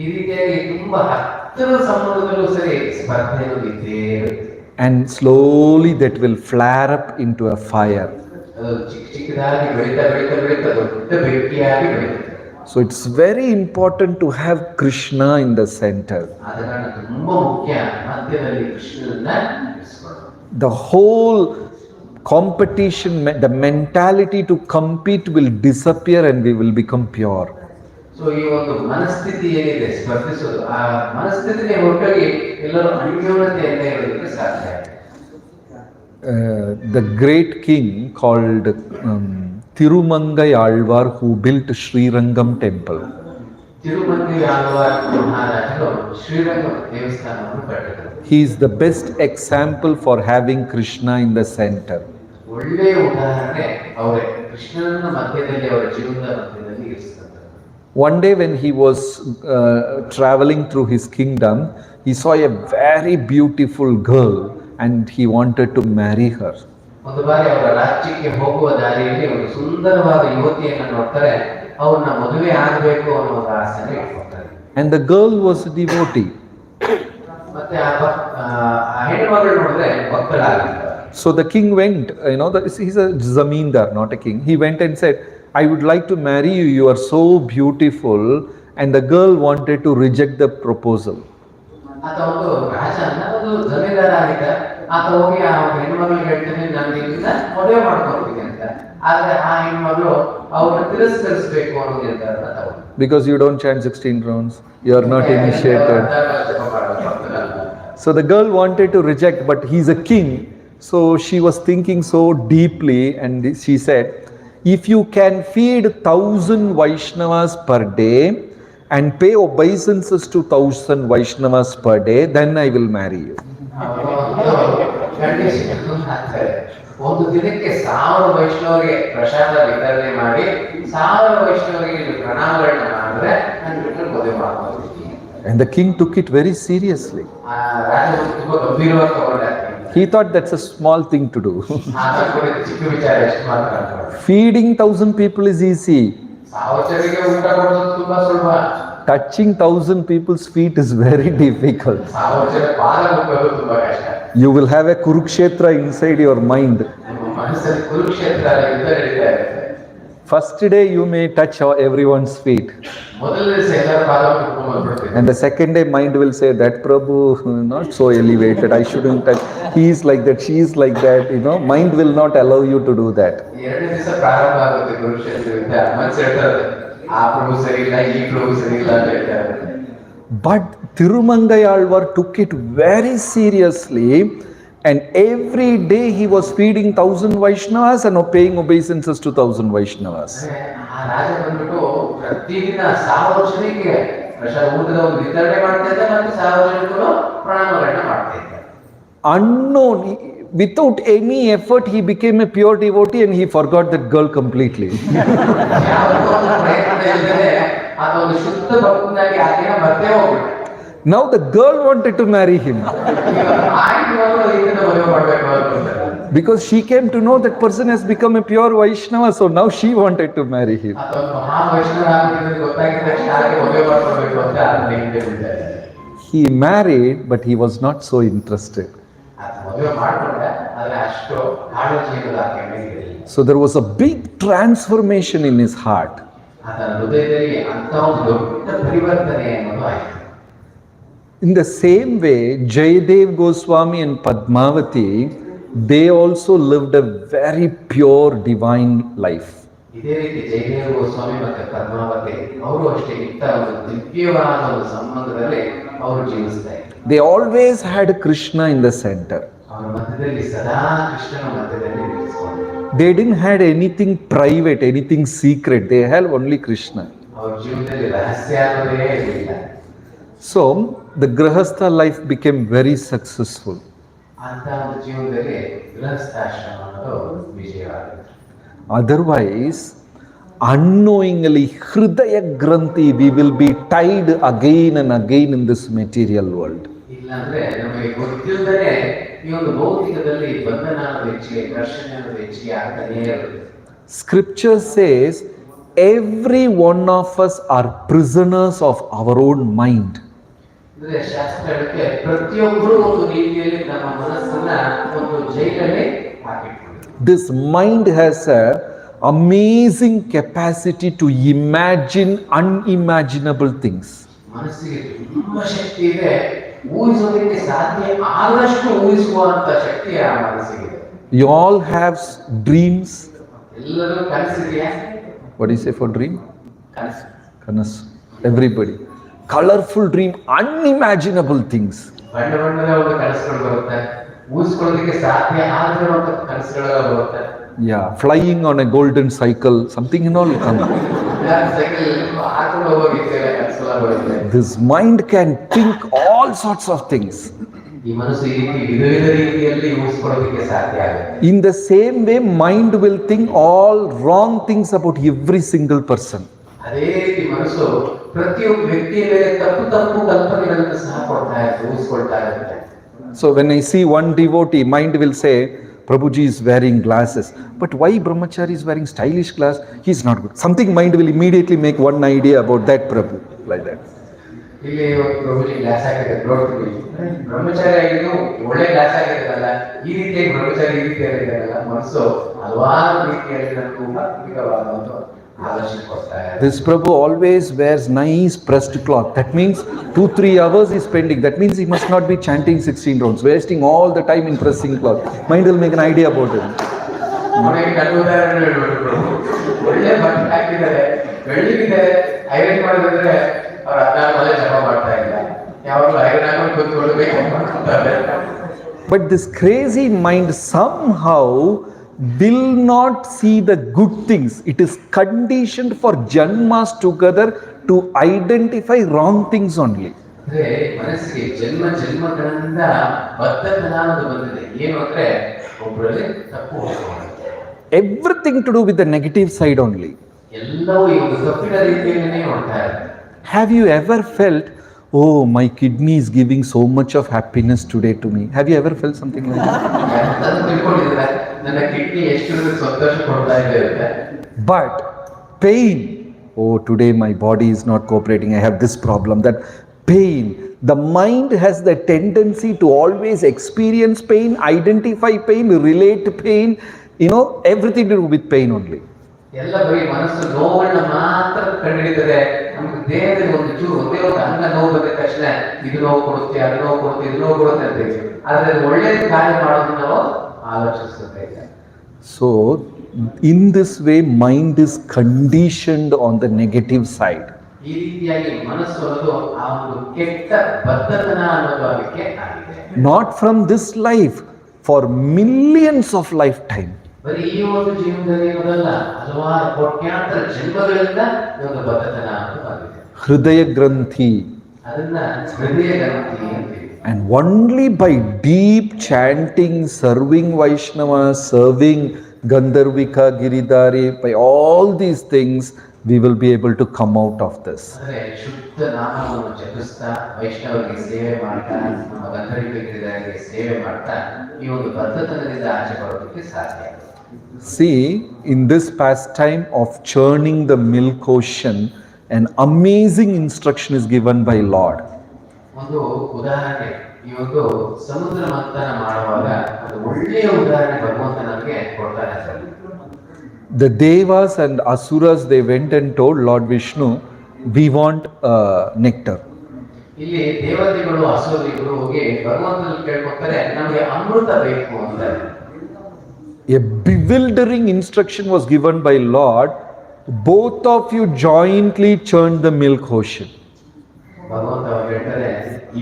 ಈ ರೀತಿಯಾಗಿ ತುಂಬಾ ಹತ್ತಿರ ಸಂಬಂಧದಲ್ಲೂ ಸರಿ ಸ್ಪರ್ಧೆ ಇದ್ದೇ ಇರುತ್ತೆ. And slowly that will flare up into a fire. ಅದು ಚಿಕ್ಕದಾಗಿ ಬೆಳೀತಾ ಬೆಳೀತಾ ಬೆಳೀತಾ ದೊಡ್ಡ ಬೆಂಕಿಯಾಗಿ ಬೆಳೀತದೆ. So it's very important to have Krishna in the center. ಆದ ಕಾರಣ ತುಂಬಾ ಮುಖ್ಯ ಮಧ್ಯದಲ್ಲಿ ಕೃಷ್ಣನನ್ನ ಇರಿಸ್ಕೊಳ್ಳೋದು. The whole competition, the mentality to compete will disappear and we will become pure. So ಈ ಒಂದು ಮನಸ್ಥಿತಿ ಏನಿದೆ ಸ್ಪರ್ಧಿಸೋದು, ಆ ಮನಸ್ಥಿತಿಗೆ ಹೊರಟಾಗಿ ಎಲ್ಲರೂ ಅನ್ಯೋನ್ಯತೆಯಿಂದ ಇರೋದಕ್ಕೆ ಸಾಧ್ಯ. The great king called Tirumangai Alvar, who built Srirangam temple. ತಿರುಮಂಗೈ Alvar ಮಹಾರಾಜರು ಶ್ರೀರಂಗಂ ದೇವಸ್ಥಾನವನ್ನು ಕಟ್ಟಿದರು. He is the best example for having Krishna in the center. ಒಳ್ಳೆಯ ಉದಾಹರಣೆ ಅವರೇ, ಕೃಷ್ಣನ ಮಧ್ಯದಲ್ಲಿ ಅವರ ಜೀವನದ ಮಧ್ಯದಲ್ಲಿ ಇರಿಸ್ತಾರೆ. One day when he was traveling through his kingdom, he saw a very beautiful girl and he wanted to marry her. ಒಂದು ಬಾರಿ ಅವರ ರಾಜ್ಯಕ್ಕೆ ಹೋಗುವ ದಾರಿಯಲ್ಲಿ ಒಂದು ಸುಂದರವಾದ ಯುವತಿಯನ್ನು ನೋಡ್ತಾರೆ, ಅವ್ರನ್ನ ಮದುವೆ ಆಗಬೇಕು ಅನ್ನೋ ಒಂದು ಆಸೆನ ಇಟ್ಕೊಳ್ತಾರೆ. And the girl was a devotee. ಮತ್ತೆ ಆ ಹೆಣ್ಮಗಳು ನೋಡಿದ್ರೆ ಭಕ್ತಳಾಗಿದ್ದಾರೆ. So the king went, he's a zamindar, not a king. He went and said, I would like to marry you, you are so beautiful. And the girl wanted to reject the proposal. ಆತ ಒಂದು ರಾಜನ ಒಂದು ಜಮೀನ್ದಾರ ಆಗಿದ್ದ. ಆತ ಹೋಗಿ ಆ ಹೆಣ್ಮಗಳಿಗೆ ಹೇಳ್ತಾನೆ ನನಗೆ ಮದುವೆ ಮಾಡ್ಕೊಳ್ತೀನಿ ಅಂತ. ಆದ್ರೆ ಆ ಹೆಣ್ಮಗಳು ಅವ್ರನ್ನ ತಿರಸ್ಕರಿಸಬೇಕು ಅನ್ನೋ ನಿರ್ಧಾರನ ತಗೊಂಡು. Because you don't chant 16 rounds, you are not initiated. So the girl wanted to reject, but he's a king. So she was thinking so deeply and she said, if you can feed 1,000 Vaishnavas per day and pay obeisances to 1,000 Vaishnavas per day, then I will marry you. ಒಂದು ದಿನಕ್ಕೆ 1000 ವೈಷ್ಣವರಿಗೆ ಪ್ರಸಾದ ವಿತರಣೆ ಮಾಡಿ 1000 ವೈಷ್ಣವರಿಗೆ ಪ್ರಣಾಮಗಳನ್ನ ಮಾಡಿದ್ರೆ ನಾನು ಬಿಟ್ಟು ಮದುವೆ ಮಾಡ್ತೀನಿ. And the king took it very seriously. ಆ ರಾಜ ತುಂಬಾ ಗಂಭೀರವಾಗಿ ತಗೊಂಡ. He thought that's a small thing to do. ಚಿಕ್ಕ ವಿಚಾರ ಎಷ್ಟು ಮಾತ್ರ. Feeding 1,000 people is easy. 1000 ಜನರಿಗೆ ಊಟ ಕೊಡೋದು ತುಂಬಾ ಸುಲಭ. Touching 1,000 people's feet is very difficult. 1000 ಜನ ಪಾದ ಮುಟ್ಟೋದು ತುಂಬಾ ಕಷ್ಟ. You will have a Kurukshetra inside your mind. ನಿಮ್ಮ ಮನಸ್ಸಲ್ಲಿ ಕುರುಕ್ಷೇತ್ರ ಯುದ್ಧ ನಡೀತಾ ಇರುತ್ತೆ. First day you may touch everyone's feet. ಮೊದಲನೇ ದಿವಸ ಎಲ್ಲರ ಪಾದ ಮುಟ್ಕೊಂಡು ಬಿಡ್ತೀವಿ. And the second day mind will say that Prabhu not so elevated, I shouldn't touch. He is like that, she is like that, mind will not allow you to do that. ಎರಡನೇ ದಿವಸ ಪ್ರಾರಂಭ ಆಗುತ್ತೆ ಕುರುಕ್ಷೇತ್ರ ಯುದ್ಧ. ಮನಸ್ಸು ಹೇಳ್ತಾರೆ ಆ ಪ್ರಭು ಸರಿ ಇಲ್ಲ, ಈ ಪ್ರಭು ಸರಿ ಇಲ್ಲ ಅಂತ ಹೇಳ್ತಾರೆ. But Tirumangai Alvar took it very seriously, and every day he was feeding 1,000 Vaishnavas and paying obeisances to 1,000 Vaishnavas. ಆ ರಾಜ ಬಂದ್ಬಿಟ್ಟು ಪ್ರತಿದಿನ 1000 ಜನಕ್ಕೆ ಪ್ರಸಾದ ಊಟದ ಒಂದು ವಿತರಣೆ ಮಾಡ್ತಾ ಇದ್ದ, ಮತ್ತೆ 1000 ಜನಕ್ಕೂ ಪ್ರಣಾಮಗಳನ್ನ ಮಾಡ್ತಾ ಇದ್ದ. Unknown, without any effort, he became a pure devotee and he forgot that girl completely. ಯಾವುದೋ ಒಂದು ಪ್ರಯತ್ನ ಇಲ್ಲದೆ ಆತ ಒಂದು ಶುದ್ಧ ಭಕ್ತನಾಗಿ ಆಕೆನ ಮತ್ತೆ ಹೋಗ್ಬಿಟ್ಟ. Now the girl wanted to marry him ಆಯ್ತು ಇದನ್ನ ಮದುವೆ ಮಾಡ್ಬೇಕು ಅಂತ because she came to know that person has become a pure Vaishnava, so now she wanted to marry him. ಆತ ಒಂದು ಮಹಾ ವೈಷ್ಣವ ಆಗಿರೋದು ಗೊತ್ತಾಗಿದ ತಕ್ಷಣ ಆಕೆ ಮದುವೆ ಮಾಡ್ಕೊಳ್ಬೇಕು ಅಂತ ಆತನ ಹಿಂದೆ ಬಿದ್ದಾರೆ. He married, but he was not so interested. ಆತ ಮದುವೆ ಮಾಡ್ಕೊಂಡ, ಆದ್ರೆ ಅಷ್ಟು ಕಾಳಜಿ ಇರೋದು ಆಕೆ ಮೇಲೆ ಇರಲಿಲ್ಲ. So there was a big transformation in his heart. ಆತನ ಹೃದಯದಲ್ಲಿ ಅಂತ ಒಂದು ದೊಡ್ಡ ಪರಿವರ್ತನೆ ಅನ್ನೋದು ಆಯ್ತು. In the same way, Jayadev Goswami and Padmavati, they also lived a very pure divine life. ಇದೇ ರೀತಿ ಜಯದೇವ ಗೋಸ್ವಾಮಿ ಮತ್ತೆ ಪದ್ಮಾವತಿ ಅವರು ಅಷ್ಟೇ ಇಂಥ ಒಂದು ದಿವ್ಯವಾದ ಒಂದು ಸಂಬಂಧದಲ್ಲಿ ಅವರು ಜೀವಿಸ್ತಾ ಇದ್ರು. They always had Krishna in the center. ಅವರ ಮಧ್ಯದಲ್ಲಿ ಸದಾ ಕೃಷ್ಣನ ಮಧ್ಯದಲ್ಲಿ ನಿಲ್ಲಿಸಿಕೊಂಡಿದ್ರು. They didn't had anything private, anything secret. They had only Krishna. ಅವ್ರ ಜೀವನದಲ್ಲಿ ರಹಸ್ಯ ಅನ್ನೋದೇ ಇರಲಿಲ್ಲ. So the Grahastha life became very successful. ಅಂತ ಒಂದು ಜೀವನದಲ್ಲಿ ಗೃಹಸ್ಥಾಶ್ರಮ ಅನ್ನೋದು ವಿಜಯವಾಗಿದೆ. Otherwise, unknowingly, Hridaya Granthi, we will be tied again and again in this material world. ಇಲ್ಲಾಂದ್ರೆ ನಮಗೆ ಗೊತ್ತಿಲ್ಲದೆ ಈ ಒಂದು ಭೌತಿಕದಲ್ಲಿ ಬಂಧನ ಅನ್ನೋದು ಹೆಚ್ಚಿಗೆ, ಘರ್ಷಣೆ ಅನ್ನೋದು ಹೆಚ್ಚಿಗೆ ಆಗ್ತಾನೇ ಇರುತ್ತೆ. Scripture says, every one of us are prisoners of our own mind. ಅಂದ್ರೆ ಶಾಸ್ತ್ರ ಹೇಳುತ್ತೆ ಪ್ರತಿಯೊಬ್ಬರು ಒಂದು ರೀತಿಯಲ್ಲಿ ನಮ್ಮ ಮನಸ್ಸನ್ನ ಒಂದು ಜೈಲಲ್ಲಿ ಹಾಕಿಟ್ಕೊಂಡಿದ್ದಾರೆ. This mind has a amazing capacity to imagine unimaginable things. ಮನಸ್ಸಿಗೆ ತುಂಬಾ ಶಕ್ತಿ ಇದೆ, ಊಹಿಸೋದಕ್ಕೆ ಸಾಧ್ಯ ಆದಷ್ಟು ಊಹಿಸುವಂತ ಶಕ್ತಿ ಆ ಮನಸ್ಸಿಗೆ. You all have dreams. ಎಲ್ಲರೂ ಕನಸಿದೆಯಾ? What do you say for dream? ಕನಸು. Kanas. Everybody. Colorful dream, unimaginable things. ಬಣ್ಣ ಬಣ್ಣದ ಒಂದು ಕನಸುಗಳು ಬರುತ್ತೆ, ಊಹಿಸ್ಕೊಳ್ಳೋದಕ್ಕೆ ಸಾಧ್ಯ ಆಗಿರುವಂತ ಕನಸುಗಳೆಲ್ಲ ಬರುತ್ತೆ. Yeah, flying on a golden cycle, something and all come. Cycle ಹಾಕೊಂಡು ಹೋಗೋ ರೀತಿಯಲ್ಲಿ ಕನಸುಗಳ ಬರುತ್ತೆ. This mind can think all sorts of things. ಈ ಮನಸ್ಸು ಈ ರೀತಿ ವಿಧ ವಿಧ ರೀತಿಯಲ್ಲಿ ಊಹಿಸ್ಕೊಳ್ಳೋದಕ್ಕೆ ಸಾಧ್ಯ ಆಗುತ್ತೆ. In the same way, mind will think all wrong things about every single person. ಅದೇ ರೀತಿ ಮನಸ್ಸು ಪ್ರತಿಯೊಬ್ಬ ವ್ಯಕ್ತಿಯ ಮೇಲೆ ತಪ್ಪು ತಪ್ಪು ಕಲ್ಪನೆಗಳನ್ನು ಸಹ ಕೊಡ್ತಾ ಇರುತ್ತೆ, ಊಹಿಸ್ಕೊಳ್ತಾ ಇರುತ್ತೆ. So when I see one devotee, mind will say, Prabhuji is wearing glasses. But why Brahmachari is wearing stylish glass? He's not good. Something mind will immediately make one idea about that Prabhu, like that. ಇಲ್ಲಿ ಪ್ರಭುಜಿ glass ಹಾಕಿದ್ರೆ ನೋಡ್ತೀವಿ, ಬ್ರಹ್ಮಚಾರಿ ಆಗಿದ್ದು ಒಳ್ಳೆ glass ಹಾಕಿದಾರಲ್ಲ, ಈ ರೀತಿಯಾಗಿ ಬ್ರಹ್ಮಚಾರಿ ಈ ರೀತಿಯಾಗಿ ಇದ್ದಾರಲ್ಲ, ಮನಸ್ಸು ಹಲವಾರು ರೀತಿಯಲ್ಲಿ ನನಗೂ ಆತ್ಮಿಕವಾದ ಒಂದು ಆಲೋಚನೆ ಕೊಡ್ತಾ ಇದೆ. This Prabhu always wears nice pressed cloth. That means 2-3 hours he's spending. That means he must not be chanting 16 rounds, wasting all the time in pressing cloth. Mind will make an idea about him. ಅವನಿಗೆ ಕಣ್ಣು ಉದಾಹರಣೆ ಹೇಳ್ಬಿಟ್ಟು ಪ್ರಭು ಒಳ್ಳೆ ಬಟ್ಟೆ ಹಾಕಿದ್ದಾರೆ, ಬೆಳ್ಳಿಗಿದ್ದಾರೆ, iron ಮಾಡಿದ್ರೆ ಅವ್ರ 16 ಮಲೆ ಜಪ ಮಾಡ್ತಾ ಇಲ್ಲ, ಯಾವಾಗಲೂ ಐರನ್ ಹಾಕೊಂಡು ಕೂತ್ಕೊಳ್ಬೇಕು ಮಾಡ್ಕೊಳ್ತಾರೆ. But this crazy mind somehow will not see the good things. It is conditioned for janmas together to identify wrong things only. ಅಂದ್ರೆ ಮನಸ್ಸಿಗೆ ಜನ್ಮ ಜನ್ಮಗಳಿಂದ ಬದ್ಧತನ ಅನ್ನೋದು ಬಂದಿದೆ. ಏನು ಅಂದ್ರೆ ಒಬ್ಬರಲ್ಲಿ ತಪ್ಪು ಹೋಗ್ತಾರೆ, Everything to do with the negative side only. ಎಲ್ಲವೂ ಈ ಒಂದು ತಪ್ಪಿನ ರೀತಿಯಲ್ಲೇ ನೋಡ್ತಾ ಇದ್ದಾರೆ. Have you ever felt, oh, my kidney is giving so much of happiness today to me? Have you ever felt something like that? ನಾನು ತಿಳ್ಕೊಂಡಿದ್ದಾರೆ ನನ್ನ kidney ಎಷ್ಟು ಸಂತೋಷ ಕೊಡ್ತಾ ಇದೆ. But pain, oh, today my body is not cooperating, I have this problem, that pain. The mind has the tendency to always experience pain, identify pain, relate pain, everything to do with pain only. ಎಲ್ಲ ಬರೀ ಮನಸ್ಸು ನೋವನ್ನ ಮಾತ್ರ ಕಂಡುಹಿಡಿತದೆ. ನಮ್ಗೆ ದೇಹದಲ್ಲಿ ಒಂದು ಚೂರು ಒಂದೇ ಒಂದು ಅಂಗ ನೋವು ಬಂದ ತಕ್ಷಣ ಇದು ನೋವು ಕೊಡುತ್ತೆ, ಅದು ನೋವು ಕೊಡುತ್ತೆ, ಇದು ನೋವು ಕೊಡುತ್ತೆ ಅಂತೀವಿ. ಆದ್ರೆ ಅದು ಒಳ್ಳೇದು ಕಾರ್ಯ ಮಾಡೋದನ್ನ ನಾವು ಆಲೋಚಿಸುತ್ತೆ. So in this way, mind is conditioned on the negative side. ಈ ರೀತಿಯಾಗಿ ಮನಸ್ಸು ಅನ್ನೋದು ಆ ಒಂದು ಕೆಟ್ಟ ಬದ್ಧತನ ಅನ್ನೋದು ಅದಕ್ಕೆ ಆಗಿದೆ. Not from this life, for millions of lifetime. ಬರೀ ಈ ಒಂದು ಜೀವನದಲ್ಲಿ ಇರೋದಲ್ಲ, ಹಲವಾರು ಕೋಟ್ಯಾಂತರ ಜನ್ಮಗಳಿಂದ ಈ ಒಂದು ಬದ್ಧತನ ಅನ್ನೋದು ಆಗಿದೆ. Hridaya Granthi. ಅದನ್ನ ಹೃದಯ ಗ್ರಂಥಿ ಅಂತೀವಿ. And only by deep chanting, serving Vaishnava, serving Gandharvika, Giridhari, by all these things, we will be able to come out of this. ಅಂದ್ರೆ ಶುದ್ಧ ನಾಮವನ್ನು ಜಪಿಸ್ತಾ ವೈಷ್ಣವರಿಗೆ ಸೇವೆ ಮಾಡ್ತಾ ನಮ್ಮ ಗಂಧರ್ವರಿಗೆ ಸೇವೆ ಮಾಡ್ತಾ ಈ ಒಂದು ಬದ್ಧತನದಿಂದ ಆಚೆ ಬರೋದಕ್ಕೆ ಸಾಧ್ಯ. See, in this pastime of churning the milk ocean, an amazing instruction is given by Lord. ಒಂದು ಉದಾಹರಣೆ, ಈ ಒಂದು ಸಮುದ್ರ ಮಂಥನ ಮಾಡುವಾಗ ಒಂದು ಒಳ್ಳೆಯ ಉದಾಹರಣೆ ಭಗವಂತ ನಮಗೆ ಕೊಡ್ತಾನೆ. The Devas and Asuras, they went and told Lord Vishnu, we want nectar. ಇಲ್ಲಿ ದೇವತೆಗಳು ಅಸುರರಿಗಳು ಹೋಗಿ ಭಗವಂತನಲ್ಲಿ ಕೇಳ್ಕೊತಾರೆ, ನಮಗೆ ಅಮೃತ ಬೇಕು ಅಂತ. A bewildering instruction was given by Lord, both of you jointly churn the milk ocean. ಭಗವಂತ ಹೇಳ್ತಾರೆ,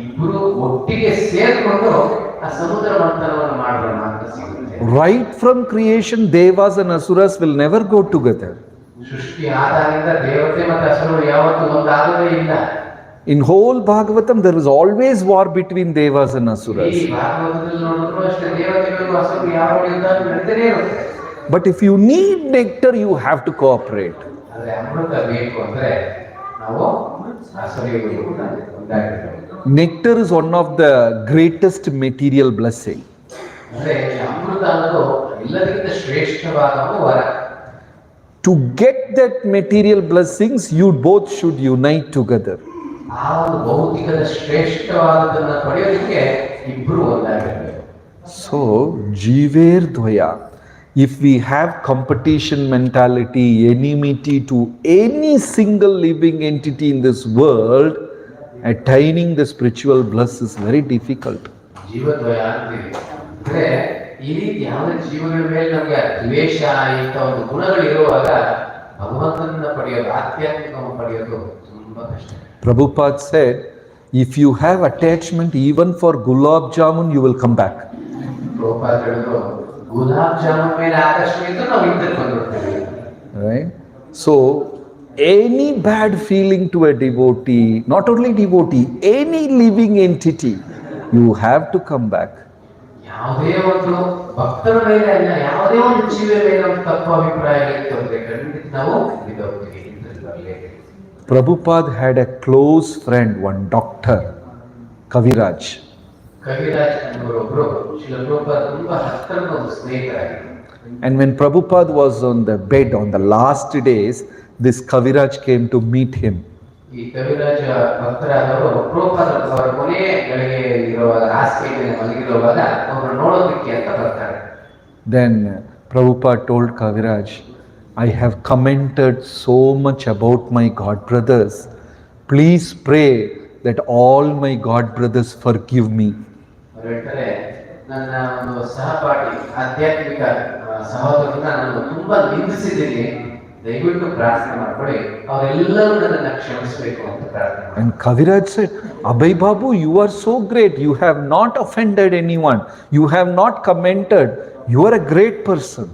ಇಬ್ಬರು ಒಟ್ಟಿಗೆ ಸೇರ್ಕೊಂಡು ಆ ಸಮುದ್ರ ಮಂಥನವನ್ನು ಮಾಡೋಣ ಅಂತ ಸಿಗುತ್ತೆ. Right from creation, Devas and Asuras will never go together. ಸೃಷ್ಟಿ ಆದಾಗಿಂದ ದೇವತೆ ಮತ್ತು ಅಸುರರು ಯಾವತ್ತೂ ಒಂದಾಗದೇ ಇಲ್ಲ. In whole Bhagavatam, there is always war between Devas and ಈ Asuras. ಭಾಗವತದಲ್ಲಿ ನೋಡಿದ್ರು ಅಷ್ಟೇ ದೇವತೆಗಳು ಅಸುರರು ಯಾವ ಯುದ್ಧ ನಡೀತಾನೆ ಇರುತ್ತೆ. But if you need nectar, you have to cooperate. ಆದ್ರೆ ಅಮೃತ ಬೇಕು ಅಂದ್ರೆ ನಾವು ಅಸುರರು ಒಂದಾಗಿರ್ಬೇಕು. Nectar is one of the greatest material blessing. ಅಂದ್ರೆ ಈ ಅಮೃತ ಅನ್ನೋದು ಎಲ್ಲದಕ್ಕಿಂತ ಶ್ರೇಷ್ಠವಾದ ಒಂದು ವರ. To get that material blessings, you both should unite together. ಆ ಒಂದು ಭೌತಿಕದ ಶ್ರೇಷ್ಠವಾದದನ್ನ ಪಡೆಯೋದಕ್ಕೆ ಇಬ್ರು ಒಂದಾಗಿರ್ಬೇಕು. So, Jiver Dvaya, if we have competition mentality, enmity to any single living entity in this world, attaining the spiritual bliss is very difficult. ಜೀವದ್ವಯ ಅಂತೀವಿ. ಅಂದ್ರೆ ಈ ರೀತಿ ಯಾವುದೇ ಜೀವಗಳ ಮೇಲೆ ನಮಗೆ ದ್ವೇಷ ಇಂಥ ಒಂದು ಗುಣಗಳು ಇರುವಾಗ ಭಗವಂತನನ್ನ ಪಡೆಯೋದು, ಆಧ್ಯಾತ್ಮಿಕವನ್ನು ಪಡೆಯೋದು ತುಂಬಾ ಕಷ್ಟ. Prabhupada said, if you have attachment even for gulab jamun, you will come back. Prabhupada ಹೇಳಿದ್ರು, ಗುಲಾಬ್ ಜಾಮೂನ್ ಮೇಲೆ ಆಕರ್ಷಣೆ ಇದ್ದು ನಾವು ಹಿಂದಕ್ಕೆ ಬಂದ್ಬಿಡ್ತೇವೆ. Right? So, any bad feeling to a devotee, not only devotee, any living entity, you have to come back. ಯಾವುದೇ ಒಂದು ಭಕ್ತರ ಮೇಲೆ ಅಲ್ಲ, ಯಾವುದೇ ಒಂದು ಜೀವ ಮೇಲೆ ಒಂದು ತಪ್ಪು ಅಭಿಪ್ರಾಯ ಇತ್ತು ಅಂದ್ರೆ ಖಂಡಿತ ನಾವು ಬಿದ್ದೋಗ್ತೀವಿ, ಹಿಂದಕ್ಕೆ ಬರಲೇಬೇಕು. Prabhupada had a close friend, one doctor, Kaviraj. Kaviraj ಅನ್ನೋರೊಬ್ರು Srila Prabhupada ತುಂಬಾ ಹತ್ತಿರದ ಒಂದು ಸ್ನೇಹಿತರಾಗಿದ್ದರು. And when Prabhupada was on the bed on the last days, this Kaviraj came to meet him. ಈ ಕವಿರಾಜ ಭಕ್ತರಾದವರು ಪ್ರಭುಪಾದ ಅವರ ಕೊನೆಯ ಗಳಿಗೆ ಇರುವಾಗ ಹಾಸಿಗೆ ಮೇಲೆ ಮಲಗಿರುವಾಗ ಅವರು ನೋಡೋದಕ್ಕೆ ಅಂತ ಬರ್ತಾರೆ. Then Prabhupada told Kaviraj, I have commented so much about my God brothers. Please pray that all my God brothers forgive me. ಅವರು ಹೇಳ್ತಾರೆ, ನನ್ನ ಒಂದು ಸಹಪಾಠಿ ಆಧ್ಯಾತ್ಮಿಕ ಸಹೋದರರನ್ನ ನಾನು ತುಂಬಾ ನಿಂದಿಸಿದ್ದೀನಿ, ದಯವಿಟ್ಟು ಪ್ರಾರ್ಥನೆ ಮಾಡ್ಕೊಳ್ಳಿ, ಅವರೆಲ್ಲರೂ ನನ್ನನ್ನು ಕ್ಷಮಿಸಬೇಕು ಅಂತ ಪ್ರಾರ್ಥನೆ ಮಾಡಿ. And Kaviraj said, Abhay Babu, you are so great. You have not offended anyone. You have not commented. You are a great person.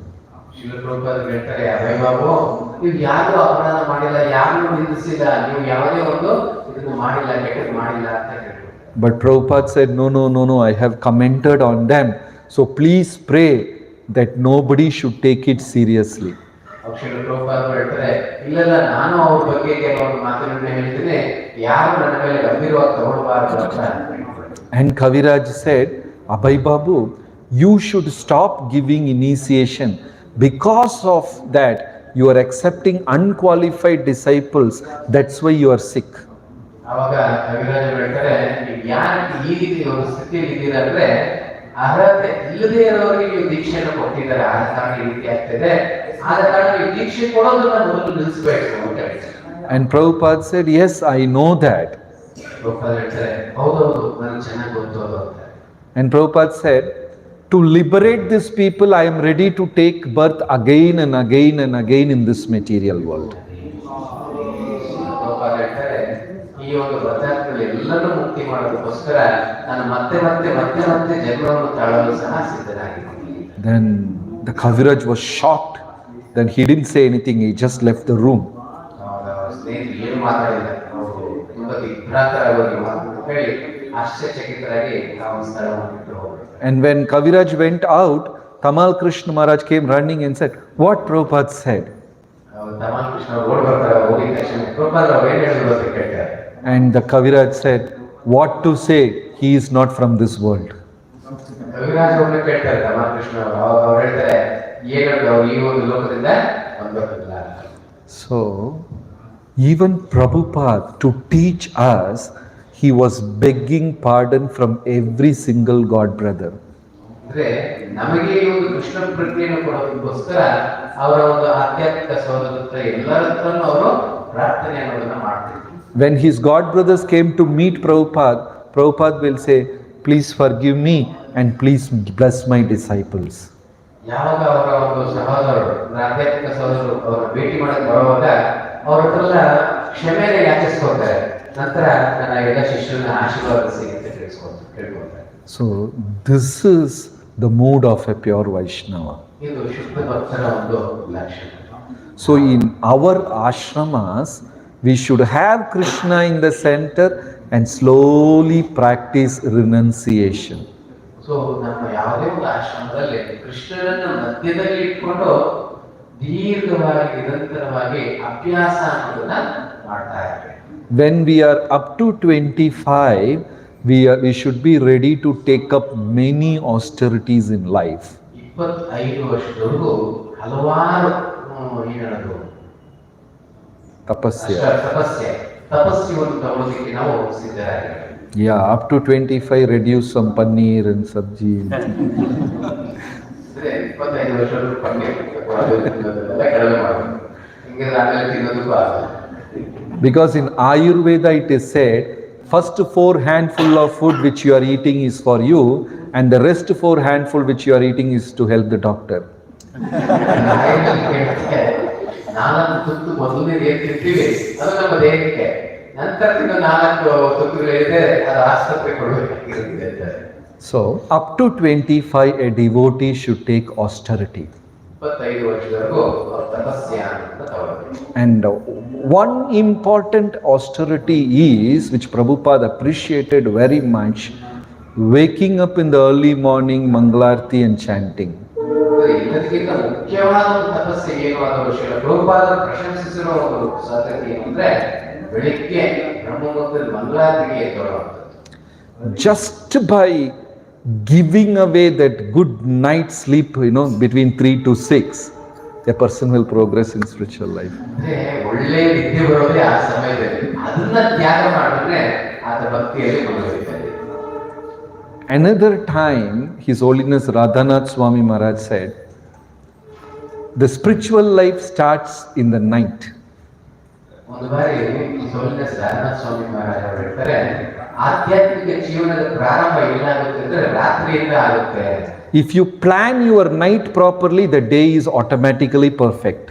Srila Prabhupada ಹೇಳ್ತಾರೆ, ಅಭಯ ಬಾಬು, ನೀವು ಯಾರು ಅಪರಾಧ ಮಾಡಿಲ್ಲ, ಯಾರು ನಿಂದಿಸಿಲ್ಲ, ನೀವು ಯಾವುದೇ ಒಂದು ಇದನ್ನು ಮಾಡಿಲ್ಲ, ಕೆಟ್ಟದ್ದು ಮಾಡಿಲ್ಲ ಅಂತ ಹೇಳ್ತಾರೆ. But Prabhupada said, no, I have commented on them. So please pray that nobody should take it seriously. Srila Prabhupada ಹೇಳ್ತಾರೆ, ಇಲ್ಲ ನಾನು ಅವ್ರ ಬಗ್ಗೆ ಕೆಲವೊಂದು ಮಾತುಗಳನ್ನ ಹೇಳ್ತೀನಿ, ಯಾರು ನನ್ನ ಮೇಲೆ ಗಂಭೀರವಾಗಿ ತಗೊಳ್ಬಾರ್ದು ಅಂತ. And Kaviraj said, Abhay Babu, you should stop giving initiation. Because of that, you are accepting unqualified disciples. That's why you are sick. ಅವಾಗ ಕವಿರಾಜ ಹೇಳ್ತಾರೆ, ನೀವು ಯಾಕೆ ಈ ರೀತಿ ಒಂದು ಸ್ಥಿತಿಯಲ್ಲಿ ಇದ್ದೀರಾ ಅಂದ್ರೆ ಅರ್ಹತೆ ಇಲ್ಲದೆ ಇರೋರಿಗೆ ನೀವು ದೀಕ್ಷೆಯನ್ನು ಕೊಟ್ಟಿದ್ದಾರೆ, ಆದ ಕಾರಣ ಈ ರೀತಿ ಆಗ್ತಿದೆ, ಆದ ಕಾರಣ ನೀವು ದೀಕ್ಷೆ ಕೊಡೋದನ್ನ ಮೊದಲು ನಿಲ್ಲಿಸಬೇಕು ಅಂತ ಹೇಳ್ತಾರೆ. And Prabhupada said, yes, I know that. Prabhupada ಹೇಳ್ತಾರೆ, ಹೌದೌದು, ನನಗೆ ಚೆನ್ನಾಗಿ ಗೊತ್ತು ಅದು ಅಂತ. And Prabhupada said, to liberate these people, I am ready to take birth again and again and again in this material world. Prabhupada ಹೇಳ್ತಾರೆ, ಈ ಒಂದು ಬದ್ಧಾತ್ಮಗಳೆಲ್ಲರೂ ಮುಕ್ತಿ ಮಾಡೋದಕ್ಕೋಸ್ಕರ ನಾನು ಮತ್ತೆ ಜನ್ಮವನ್ನು ತಾಳಲು ಸಹ ಸಿದ್ಧನಾಗಿದ್ದೀನಿ. Then the Kaviraj was shocked. Then he didn't say anything. He just left the room. ಅವರ ಸ್ನೇಹಿತರು ಏನು ಮಾತಾಡಿಲ್ಲ, ಅವರು ತುಂಬಾ ವಿಭ್ರಾಂತರಾಗಿ ಹೇಳಿ ಆಶ್ಚರ್ಯಚಕಿತರಾಗಿ ಆ ಒಂದು ಸ್ಥಳವನ್ನು ಬಿಟ್ಟು ಹೋದರು. And when Kaviraj went out, Tamal Krishna Maharaj came running and said, what Prabhupada said? Tamal Krishna ಓಡ್ ಬರ್ತಾರೆ, ಹೋಗಿದ ತಕ್ಷಣ ಪ್ರಭುಪಾದ ಅವ್ರು ಏನ್ ಹೇಳಿದ್ರು ಅಂತ ಕೇಳ್ತಾರೆ. And the Kaviraj said, what to say? He is not from this world. Kaviraj ಅವ್ರನ್ನ ಕೇಳ್ತಾರೆ ತಮಾಲ್ ಕೃಷ್ಣ ಅವರು. ಅವಾಗ ಅವ್ರು ಹೇಳ್ತಾರೆ, ಏನಂದ್ರೆ ಅವ್ರು ಈ ಒಂದು ಲೋಕದಿಂದ ಬಂದಿಲ್ಲ. So, even Prabhupada, to teach us, he was begging pardon from every single God brother. ಅಂದ್ರೆ ನಮಗೆ ಈ ಒಂದು ಕೃಷ್ಣ ಪ್ರಜ್ಞೆಯನ್ನು ಕೊಡೋದಕ್ಕೋಸ್ಕರ ಅವರ ಒಂದು ಆಧ್ಯಾತ್ಮಿಕ ಸಹೋದರ ಎಲ್ಲರ ಹತ್ರನೂ ಅವರು ಪ್ರಾರ್ಥನೆ ಅನ್ನೋದನ್ನ ಮಾಡ್ತಿದ್ರು. When his God brothers came to meet Prabhupada, Prabhupada will say, please forgive me and please bless my disciples. ಯಾವಾಗ ಅವರ ಒಂದು ಸಹೋದರರು, ಆಧ್ಯಾತ್ಮಿಕ ಸಹೋದರರು ಅವರ ಭೇಟಿ ಮಾಡಕ್ಕೆ ಬರುವಾಗ ಅವ್ರ ಹತ್ರ ಕ್ಷಮೆಯನ್ನು ಯಾಚಿಸ್ಕೊತಾರೆ. ನಂತರ ನನ್ನ ಎಲ್ಲ ಶಿಷ್ಯರನ್ನ ಆಶೀರ್ವಾದ ಸಿಗುತ್ತೆ ಕೇಳ್ಕೊತಾರೆ. So this is the mood of a pure Vaishnava. ಇದು ಶುದ್ಧ ಭಕ್ತರ ಒಂದು ಲಕ್ಷಣ. So in our ashramas, we should have Krishna in the center and slowly practice renunciation. So ನಮ್ಮ ಯಾವುದೇ ಒಂದು ಆಶ್ರಮದಲ್ಲಿ ಕೃಷ್ಣನನ್ನ ಮಧ್ಯದಲ್ಲಿ ಇಟ್ಕೊಂಡು ದೀರ್ಘವಾಗಿ ನಿರಂತರವಾಗಿ ಅಭ್ಯಾಸ ಅನ್ನೋದನ್ನ ಮಾಡ್ತಾ ಇರ್ಬೇಕು. When we are up to 25, we should be ready to take up many austerities in life. 25 ವರ್ಷದವರೆಗೂ ಹಲವಾರು ಏನದು ತಪಸ್ಸೆಯನ್ನು ತಗೊಳ್ಳೋದಕ್ಕೆ ನಾವು ಸಿದ್ಧರಾಗಿದ್ದೇವೆ. Yeah, up to 25, reduce some paneer and sabji. ಅಂದ್ರೆ 25 ವರ್ಷದವರೆಗೂ ಪನ್ನೀರ್ ಕಡಿಮೆ ಮಾಡಬೇಕು. ಹಿಂಗೆ ಆಮೇಲೆ ತಿನ್ನೋದಕ್ಕೂ ಆಗಲ್ಲ. Because in Ayurveda it is said, first 4 handful of food which you are eating is for you, and the rest 4 handful which you are eating is to help the doctor. ನಾಲ್ಕು ತುತ್ತು ಮೊದಲನೇ ಏನ್ ತಿಂತೀವಿ ಅದು ನಮ್ಮ ದೇಹಕ್ಕೆ, ನಂತರ ತಿನ್ನೋ 4 ತುತ್ತುಗಳಿದೆ ಅದು ಆಸ್ಪತ್ರೆ ಕೊಡಬೇಕಾಗಿರುತ್ತೆ. So up to 25, a devotee should take austerity. 25 ವರ್ಷದವರೆಗೂ ಅವರು ತಪಸ್ಯ ಅಂತ ತಗೊಳ್ಬೇಕು. And one important austerity is, which Prabhupada appreciated very much, waking up in the early morning, Mangalarti and chanting. ಎಲ್ಲದಕ್ಕಿಂತ ಮುಖ್ಯವಾದ ಒಂದು ತಪಸ್ಸೆ ಏನು ಆದ ವಿಷಯ ಪ್ರಭುಪಾದ ಪ್ರಶಂಸಿಸಿರೋ ಒಂದು ಸಾಧನೆ ಏನಂದ್ರೆ ಬೆಳಿಗ್ಗೆ ಬ್ರಹ್ಮಮುಹೂರ್ತದಲ್ಲಿ ಮಂಗಳಾರತಿಗೆ ಎದ್ದೇಳುವಂಥದ್ದು. Just by giving away that good night sleep, between 3 to 6, a person will progress in spiritual life. ಅಂದ್ರೆ ಒಳ್ಳೆ ನಿದ್ದೆ ಬರೋದೇ ಆ ಸಮಯದಲ್ಲಿ, ಅದನ್ನ ತ್ಯಾಗ ಮಾಡಿದ್ರೆ ಆತ ಭಕ್ತಿಯಲ್ಲಿ ಮುಂದುವರಿತಾರೆ. Another time, His Holiness Radhanath Swami Maharaj said, the spiritual life starts in the night. ಒಂದು ಬಾರಿ His Holiness ರಾಧಾನಾಥ ಸ್ವಾಮಿ ಮಹಾರಾಜ್ ಅವರು ಹೇಳ್ತಾರೆ, ಆಧ್ಯಾತ್ಮಿಕ ಜೀವನದ ಪ್ರಾರಂಭ ಏನಾಗುತ್ತೆ ಅಂದ್ರೆ ರಾತ್ರಿಯಿಂದ ಆಗುತ್ತೆ. If you plan your night properly, the day is automatically perfect.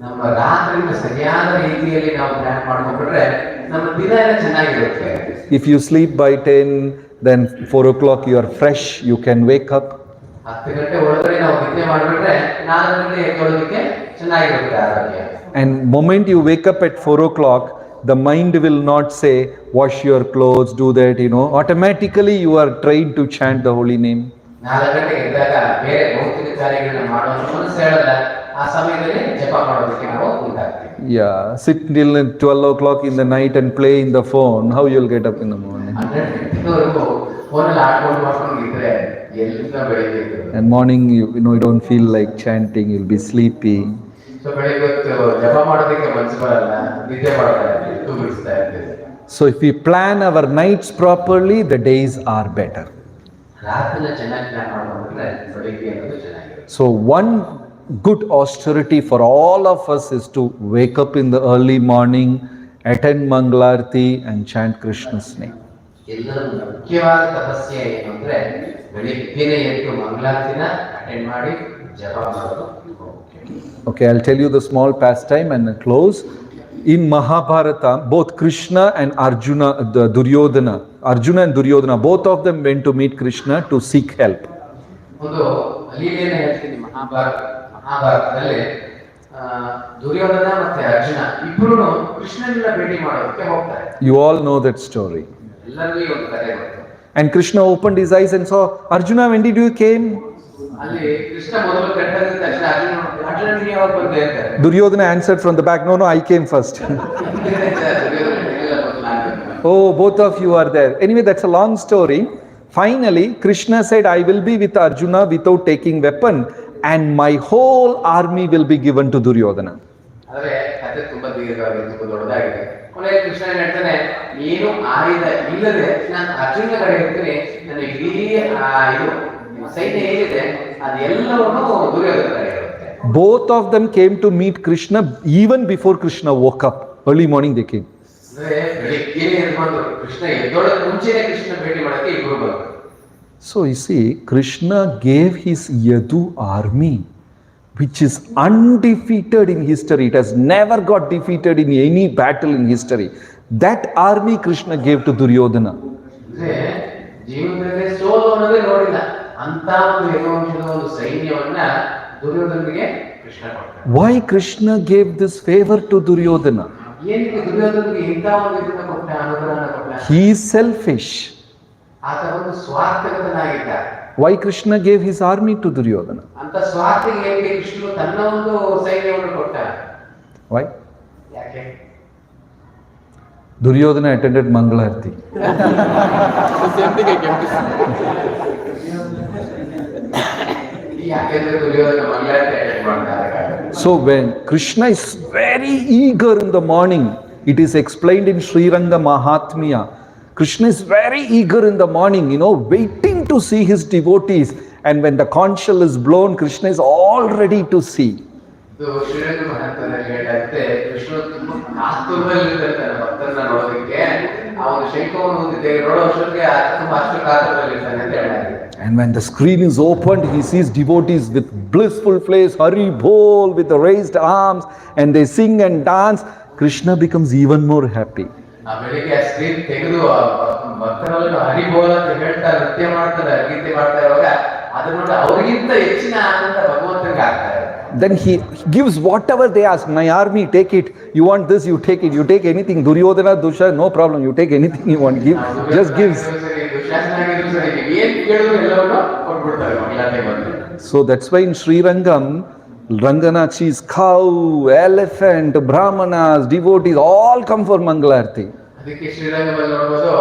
ನಮ್ಮ ರಾತ್ರಿನ ಸರಿಯಾದ ರೀತಿಯಲ್ಲಿ ನಾವು ಪ್ಲಾನ್ ಮಾಡ್ಕೊಂಡ್ರೆ ನಮ್ಮ ದಿನ ಎಲ್ಲ ಚೆನ್ನಾಗಿರುತ್ತೆ. If you sleep by 10, then 4 o'clock you are fresh, you can wake up. 10 ಗಂಟೆ ಒಳಗಡೆ ನಾವು ನಿದ್ದೆ ಮಾಡಿಬಿಟ್ರೆ 4 ಗಂಟೆ ಎದ್ದೇಳೋದಕ್ಕೆ ಚೆನ್ನಾಗಿರುತ್ತೆ ಆರೋಗ್ಯ. And moment you wake up at 4 o'clock, the mind will not say, wash your clothes, do that, automatically you are trained to chant the holy name. 4 ಗಂಟೆಗೆ ಎದ್ದಾಗ ಬೇರೆ ಭೌತಿಕ ಕಾರ್ಯಗಳನ್ನ ಮಾಡೋದು ಮನಸ್ಸು ಹೇಳಲ್ಲ, ಆ ಸಮಯದಲ್ಲಿ ಜಪ ಮಾಡೋದಕ್ಕೆ ನಾವು ಮುಂದಾಗ್ತೀವಿ. Yeah, sit till 12 o'clock in the night and play in the phone, how you'll get up in the morning? 12 ಗಂಟೆವರೆಗೂ ಫೋನಲ್ಲಿ ಆಡ್ಕೊಂಡು ಮಾಡ್ಕೊಂಡು ಇದ್ರೆ ಎಲ್ಲಿಂದ ಬೆಳಿಗ್ಗೆ And morning you don't feel like chanting, you'll be sleepy. So ಬೆಳಿಗ್ಗೆ ಹೊತ್ತು ಜಪ ಮಾಡೋದಕ್ಕೆ ಮನಸ್ಸು ಬರಲ್ಲ, ನಿದ್ದೆ ಮಾಡ್ತಾ ಇರ್ತೀವಿ, ತೂಗಿಸ್ತಾ ಇರ್ತೀವಿ. So if we plan our nights properly, the days are better. ರಾತ್ರಿನ ಚೆನ್ನಾಗಿ ಪ್ಲಾನ್ ಮಾಡ್ಕೊಂಡ್ರೆ ಬೆಳಿಗ್ಗೆ ಅನ್ನೋದು ಚೆನ್ನಾಗಿರುತ್ತೆ. So one good austerity for all of us is to wake up in the early morning, attend Mangalarti and chant Krishna's name. ಎಲ್ಲರ ಮುಖ್ಯವಾದ ತಪಸ್ಸೆ ಏನು ಅಂದ್ರೆ ಬೆಳಿಗ್ಗೆನೆ ಎದ್ದು ಮಂಗಳಾರತಿನ ಅಟೆಂಡ್ ಮಾಡಿ ಜಪ ಮಾಡೋದು. Okay, I'll tell you the small pastime and then close. In Mahabharata, both Krishna and Arjuna and Duryodhana, both of them went to meet Krishna to seek help. ಒಂದು ಲೀಲೆಯನ್ನು ಹೇಳ್ತೀನಿ. ಮಹಾಭಾರತದಲ್ಲಿ ದುರ್ಯೋಧನ ಮತ್ತೆ ಅರ್ಜುನ ಇಬ್ಬರು ಕೃಷ್ಣನನ್ನ ಭೇಟಿ ಮಾಡೋದಕ್ಕೆ ಹೋಗ್ತಾರೆ. You all know that story. ಎಲ್ಲರಿಗೂ ಒಂದು ಕಥೆ ಗೊತ್ತು. And Krishna opened his eyes and saw, Arjuna, when did you came? ಅಲ್ಲಿ ಕೃಷ್ಣ ಮೊದಲು ಕಟ್ಟದ ತಕ್ಷಣ ಅರ್ಜುನ ನೀನು ಯಾವಾಗ ಬಂದೆ ಅಂತಾರೆ. Duryodhana answered from the back, no, I came first. Oh, both of you are there. Anyway, that's a long story. Finally, Krishna said, I will be with Arjuna without taking weapon, and my whole army will be given to Duryodhana. ಆದರೆ ಕಥೆ ತುಂಬಾ ದೀರ್ಘವಾಗಿದೆ, ತುಂಬಾ ದೊಡ್ಡದಾಗಿದೆ. ಕೊನೆಗೆ ಕೃಷ್ಣ ಹೇಳ್ತಾನೆ, ನೀನು ಆಯುಧ ಇಲ್ಲದೆ ನಾನು ಅರ್ಜುನ ಕಡೆ ಇರ್ತೀನಿ, ನನ್ನ ಇಡೀ ಇದು ಸೈನ್ಯ ಏನಿದೆ ಅದೆಲ್ಲವನ್ನು ದುರ್ಯೋಧನ ಕಡೆ ಇರುತ್ತೆ. Both of them came to meet Krishna even before Krishna woke up. Early morning they came. ಅಂದ್ರೆ ಬೆಳಿಗ್ಗೆ ಎದ್ಕೊಂಡು ಕೃಷ್ಣ ಎದ್ದೊಳಗೆ ಮುಂಚೆನೆ ಕೃಷ್ಣ ಭೇಟಿ ಮಾಡಕ್ಕೆ ಇಬ್ರು ಬಂದ್ರು. So you see, Krishna gave his Yadu army, which is undefeated in history. It has never got defeated in any battle in history. That army Krishna gave to Duryodhana. ಅಂದ್ರೆ ಜೀವನದಲ್ಲಿ ಸೋಲು ಅನ್ನೋದೇ ನೋಡಿಲ್ಲ ಅಂತ ಒಂದು ಯದುವಂಶದ ಒಂದು ಸೈನ್ಯವನ್ನ ದುರ್ಯೋಧನಿಗೆ ಕೃಷ್ಣ ಕೊಡ್ತಾನೆ. Why Krishna gave this favor to Duryodhana? ಏನಕ್ಕೆ ದುರ್ಯೋಧನಿಗೆ ಇಂಥ ಒಂದು ಇದನ್ನ ಕೊಟ್ಟ, ಅನುಗ್ರಹನ ಕೊಟ್ಟ? He is selfish. ಆತ ಒಂದು ಸ್ವಾರ್ಥಕನಾಗಿದ್ದ. Why Krishna gave his army to Duryodhana? ಅಂತ ಸ್ವಾರ್ಥಿಗೆ ಹೇಗೆ ಕೃಷ್ಣನು ತನ್ನ ಒಂದು ಸೈನ್ಯವನ್ನು ಕೊಟ್ಟ? Why? ಯಾಕೆ? Duryodhana attended Mangalarti. ಯಾಕೆಂದ್ರೆ ದುರ್ಯೋಧನ ಮಂಗಳಾರತಿ ಅಟೆಂಡ್ ಮಾಡ್ತಾರೆ. So when Krishna is very eager in the morning, it is explained in Sriranga Mahatmya. Krishna is very eager in the morning, waiting to see his devotees. And when the conch shell is blown, Krishna is all ready to see. ಇದು ಶ್ರೀರಂಗ ಮಹಾತ್ಮದಲ್ಲಿ ಹೇಳುತ್ತೆ, ಕೃಷ್ಣ ತುಂಬಾ ಕಾತುರದಲ್ಲಿರ್ತಾರೆ ತನ್ನ ಭಕ್ತರನ್ನ ನೋಡೋದಕ್ಕೆ. ಅವನು ಶಂಖವನ್ನು ಊದಿದ್ದೆ ನೋಡೋ ಅಷ್ಟೊತ್ತಿಗೆ ತುಂಬಾ ಅಷ್ಟು ಕಾತುರದಲ್ಲಿರ್ತಾನೆ ಅಂತ ಹೇಳಲಾಗಿದೆ. And when the screen is opened, he sees devotees with blissful face, Hari Bol, with the raised arms, and they sing and dance. Krishna becomes even more happy. ಆ ಬೆಳಿಗ್ಗೆ ಆ ಸ್ಕ್ರೀನ್ ತೆಗೆದು ಭಕ್ತರಲ್ಲಿ ಹರಿಬೋಲ ಅಂತ ಹೇಳ್ತಾ ನೃತ್ಯ ಮಾಡ್ತಾರೆ, ಗೀತೆ ಮಾಡ್ತಾ ಇರುವಾಗ ಅದನ್ನ ನೋಡಿ ಅವ್ರಿಗಿಂತ ಹೆಚ್ಚಿನ ಆನಂದ ಭಗವಂತನಿಗೆ ಆಗ್ತಾರೆ. Then he gives whatever they ask. My army, take it. You want this, you take it. You take anything. Duryodhana, Dusha, no problem. You take anything you want. Give, just gives. So that's why in Sri Rangam, Ranganakshi is cow, elephant, brahmanas, devotees, all come for Mangalarti. ಅದಕ್ಕೆ ಶ್ರೀರಂಗದಲ್ಲಿ ನೋಡ್ಬೋದು,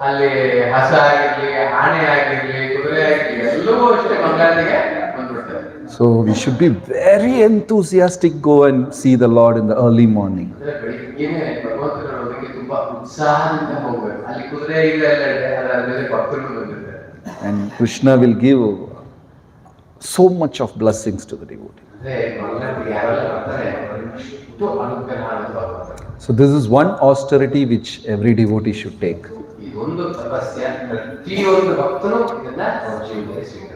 ಅಲ್ಲಿ ಹಸ ಆಗಿರ್ಲಿ, ಆನೆ ಆಗಿರ್ಲಿ, ಕುದುರೆ ಆಗಿರ್ಲಿ, ಎಲ್ಲವೂ ಅಷ್ಟೇ ಮಂಗಳಾರತಿಗೆ ಬಂದ್ಬಿಡ್ತಾರೆ. So we should be very enthusiastic, go and see the Lord in the early morning. ಅಂದ್ರೆ ಬೆಳಿಗ್ಗೆನೆ ಭಗವಂತನ ನೋಡೋದಕ್ಕೆ ತುಂಬಾ ಉತ್ಸಾಹದಿಂದ ಹೋಗ್ಬೇಕು. ಅಲ್ಲಿ ಕುದುರೆ ಇದೆ ಅದರ ಮೇಲೆ ಭಕ್ತರು ಬಂದಿರ್ತಾರೆ. And Krishna will give so much of blessings to the devotee. ಅಂದ್ರೆ ಮಂಗಳಾರತಿಗೆ ಯಾರೆಲ್ಲ ಬರ್ತಾರೆ ಅಷ್ಟು ಅನುಗ್ರಹ ಆಗುತ್ತೆ. So this is one austerity which every devotee should take. ಇದೊಂದು ತಪಸ್ಯ ಪ್ರತಿಯೊಂದು ಭಕ್ತನು ಇದನ್ನ ಜೀವನದಲ್ಲಿ ಸ್ವೀಕರಿಸಬೇಕು.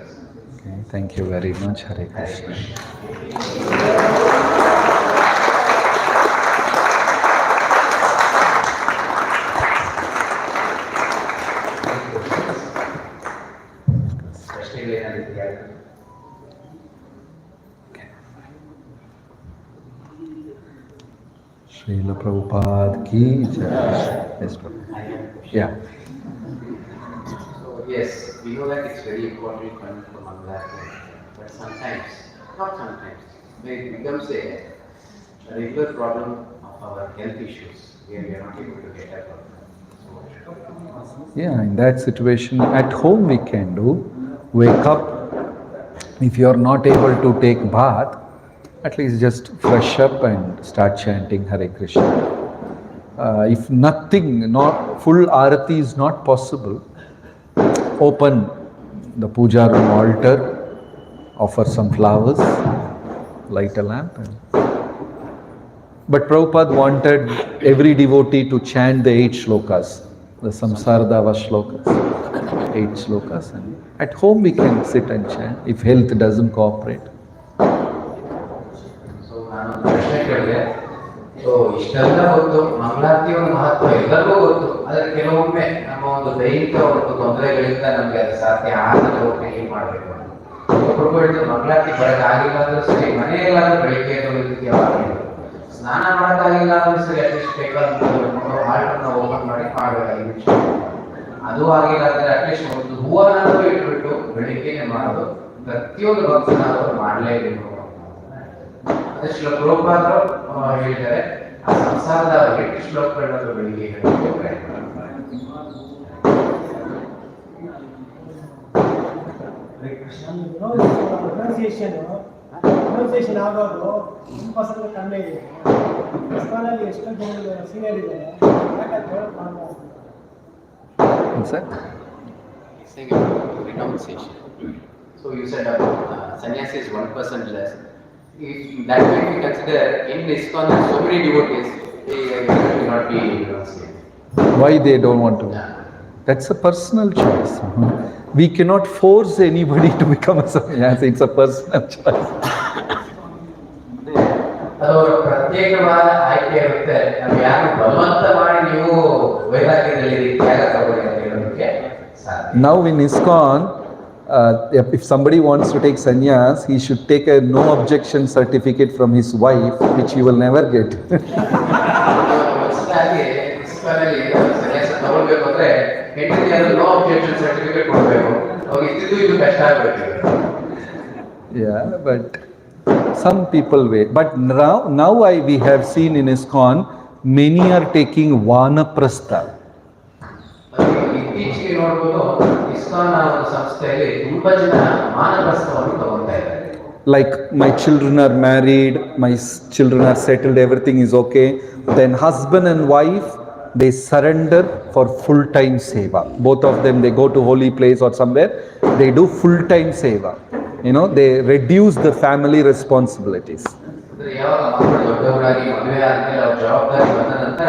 Okay, thank you very much. Hare Krishna. Srila Prabhupada ki jai. Yes, Prabhupada. Yeah. So yes, we know that it's very important coming from Mangalarti, but sometimes, not sometimes, it becomes a regular problem of our health issues where we are not able to get help. Yeah, in that situation, at home we can do. Wake up. If you are not able to take bath, at least just fresh up and start chanting Hare Krishna. If nothing, not full arati is not possible, open the puja room altar, offer some flowers, light a lamp. But Prabhupada wanted every devotee to chant the 8 shlokas, the Samsardava shlokas, 8 shlokas. And at home we can sit and chant if health doesn't cooperate. ನಾನು ಪ್ರಶ್ನೆ ಕೇಳಿದೆ. So ಇಷ್ಟೆಲ್ಲ ಗೊತ್ತು, ಮಂಗಳಾರತಿ ಒಂದು ಮಹತ್ವ ಎಲ್ಲರಿಗೂ ಗೊತ್ತು, ಆದರೆ ಕೆಲವೊಮ್ಮೆ ನಮ್ಮ ಒಂದು ದೈಹಿಕ ಒಂದು ತೊಂದರೆಗಳಿಂದ ನಮಗೆ ಅದು ಸಾಧ್ಯ ಆಗದ ಹೋಗಿ ಏನ್ ಮಾಡಬೇಕು ಅಂತ. ಪ್ರಭು ಹೇಳಿದ್ರು, ಮಂಗಳಾರತಿ ಬರೋಕ್ಕಾಗಿಲ್ಲ ಅಂದ್ರೆ ಸರಿ, ಮನೆಯಲ್ಲಾದ್ರೂ ಬೆಳಿಗ್ಗೆ ಸ್ನಾನ ಮಾಡೋಕ್ಕಾಗಿಲ್ಲ ಅಂದ್ರೆ ಸರಿ, ಅಟ್ಲೀಸ್ಟ್ ಬೇಕಾದ ಹಾಲ್ಟನ್ನ ಓಪನ್ ಮಾಡಿ ಮಾಡಬೇಕು 5 ನಿಮಿಷ. ಅದು ಆಗಿಲ್ಲ ಅಂದ್ರೆ ಅಟ್ಲೀಸ್ಟ್ ಒಂದು ಹೂವನ್ನಾದ್ರೂ ಇಟ್ಬಿಟ್ಟು ಬೆಳಿಗ್ಗೆನೆ ಮಾಡೋದು ಪ್ರತಿಯೊಂದು ಭಕ್ತನಾದರೂ ಮಾಡಲೇಬೇಕು. ಅದೇ ಶ್ಲೋಕ ಪ್ರಭುಪಾದರು ಹೇಳಿದ್ದಾರೆ, ಆ ಸಂಸಾರದ 8 ಶ್ಲೋಕಗಳನ್ನು ಬೆಳಿಗ್ಗೆ ಹೇಳಬೇಕು ಪ್ರಯತ್ನ ಮಾಡಿ. ಪ್ರೊನೌನ್ಸಿಯೇಷನ್ ಆಗೋದು ತುಂಬ ಸಲ ಕಡಿಮೆ ಇದೆ. ಇಸ್ಕಾನಲ್ಲಿ ಎಷ್ಟೋ ಜನ ಸೀನಿಯರ್ ಇದ್ದಾರೆ, ಯಾಕಂತ ಹೇಳೋದು ಮಾಡಬಾರ್ದು. Sir? Saying about renunciation. So you said about sannyasi is 1% less. If that way we consider in Iskcon there are so many devotees, they will not be renunciating. Why they don't want to? That's a personal choice. We cannot force anybody to become a sannyasi. It's a personal choice. ಅದು ಪ್ರತ್ಯೇಕವಾದ ಆಯ್ಕೆ ಇರುತ್ತೆ. ನಾವು ಯಾರು ಬಲವಂತ ಮಾಡಿ ನೀವು ವೈರಾಗ್ಯದಲ್ಲಿ ತ್ಯಾಗ ತಗೊಳ್ಳಿ ಅಂತ ಹೇಳೋದಕ್ಕೆ ಸಾಧ್ಯ. Now in Iskcon, if somebody wants to take sannyas, he should take a no objection certificate from his wife, which he will never get. ಹೊಸದಾಗಿ ಇಸ್ಕಾನಲ್ಲಿ ಸನ್ಯಾಸ ತಗೊಳ್ಬೇಕು ಅಂದ್ರೆ ಹೆಂಡತಿಯಾದ್ರು ನೋ ಅಬ್ಜೆಕ್ಷನ್ ಸರ್ಟಿಫಿಕೇಟ್ ಕೊಡಬೇಕು. ಅವಾಗ ಇದ್ದಿದ್ದು ಇದು ಕಷ್ಟ ಆಗ್ಬೇಕು. Yeah, but some people wait. But now we have seen in Iskcon, many are taking vanaprastha. ಇತ್ತೀಚೆಗೆ ನೋಡ್ಬೋದು ಇಸ್ಕಾನ್ ಒಂದು ಸಂಸ್ಥೆಯಲ್ಲಿ ತುಂಬಾ ಜನ ಮಾನಪ್ರಸ್ಥವನ್ನು ತಗೊಳ್ತಾ ಇದ್ದಾರೆ. Like my children are married, my children are settled, everything is okay. Then husband and wife, they surrender for full-time seva. Both of them, they go to holy place or somewhere, they do full-time seva. You know, they reduce the family responsibilities. ಅಂದ್ರೆ ಯಾವಾಗ ಮಕ್ಕಳು ದೊಡ್ಡವರಾಗಿ ಮದುವೆ ಆದ್ಮೇಲೆ ಅವ್ರ ಜವಾಬ್ದಾರಿ ಬಂದ ನಂತರ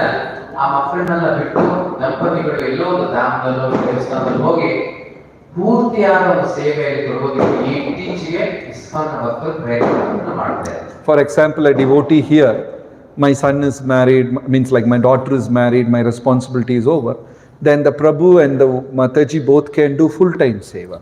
ಆ ಮಕ್ಕಳನ್ನೆಲ್ಲ ಬಿಟ್ಟು ದಂಪತಿಗಳು ಎಲ್ಲೋ ಒಂದು ಧಾಮದಲ್ಲೋ ದೇವಸ್ಥಾನದಲ್ಲಿ ಹೋಗಿ ಪೂರ್ತಿಯಾದ ಒಂದು ಸೇವೆಯಲ್ಲಿ ತೊಡಗೋದಕ್ಕೆ ಇತ್ತೀಚೆಗೆ ಇಸ್ಕಾನ್ ಭಕ್ತರು ಪ್ರಯತ್ನವನ್ನು ಮಾಡ್ತಾರೆ. For example, a devotee here, my son is married, means like my daughter is married, my responsibility is over. Then the Prabhu and the Mataji both can do full-time seva.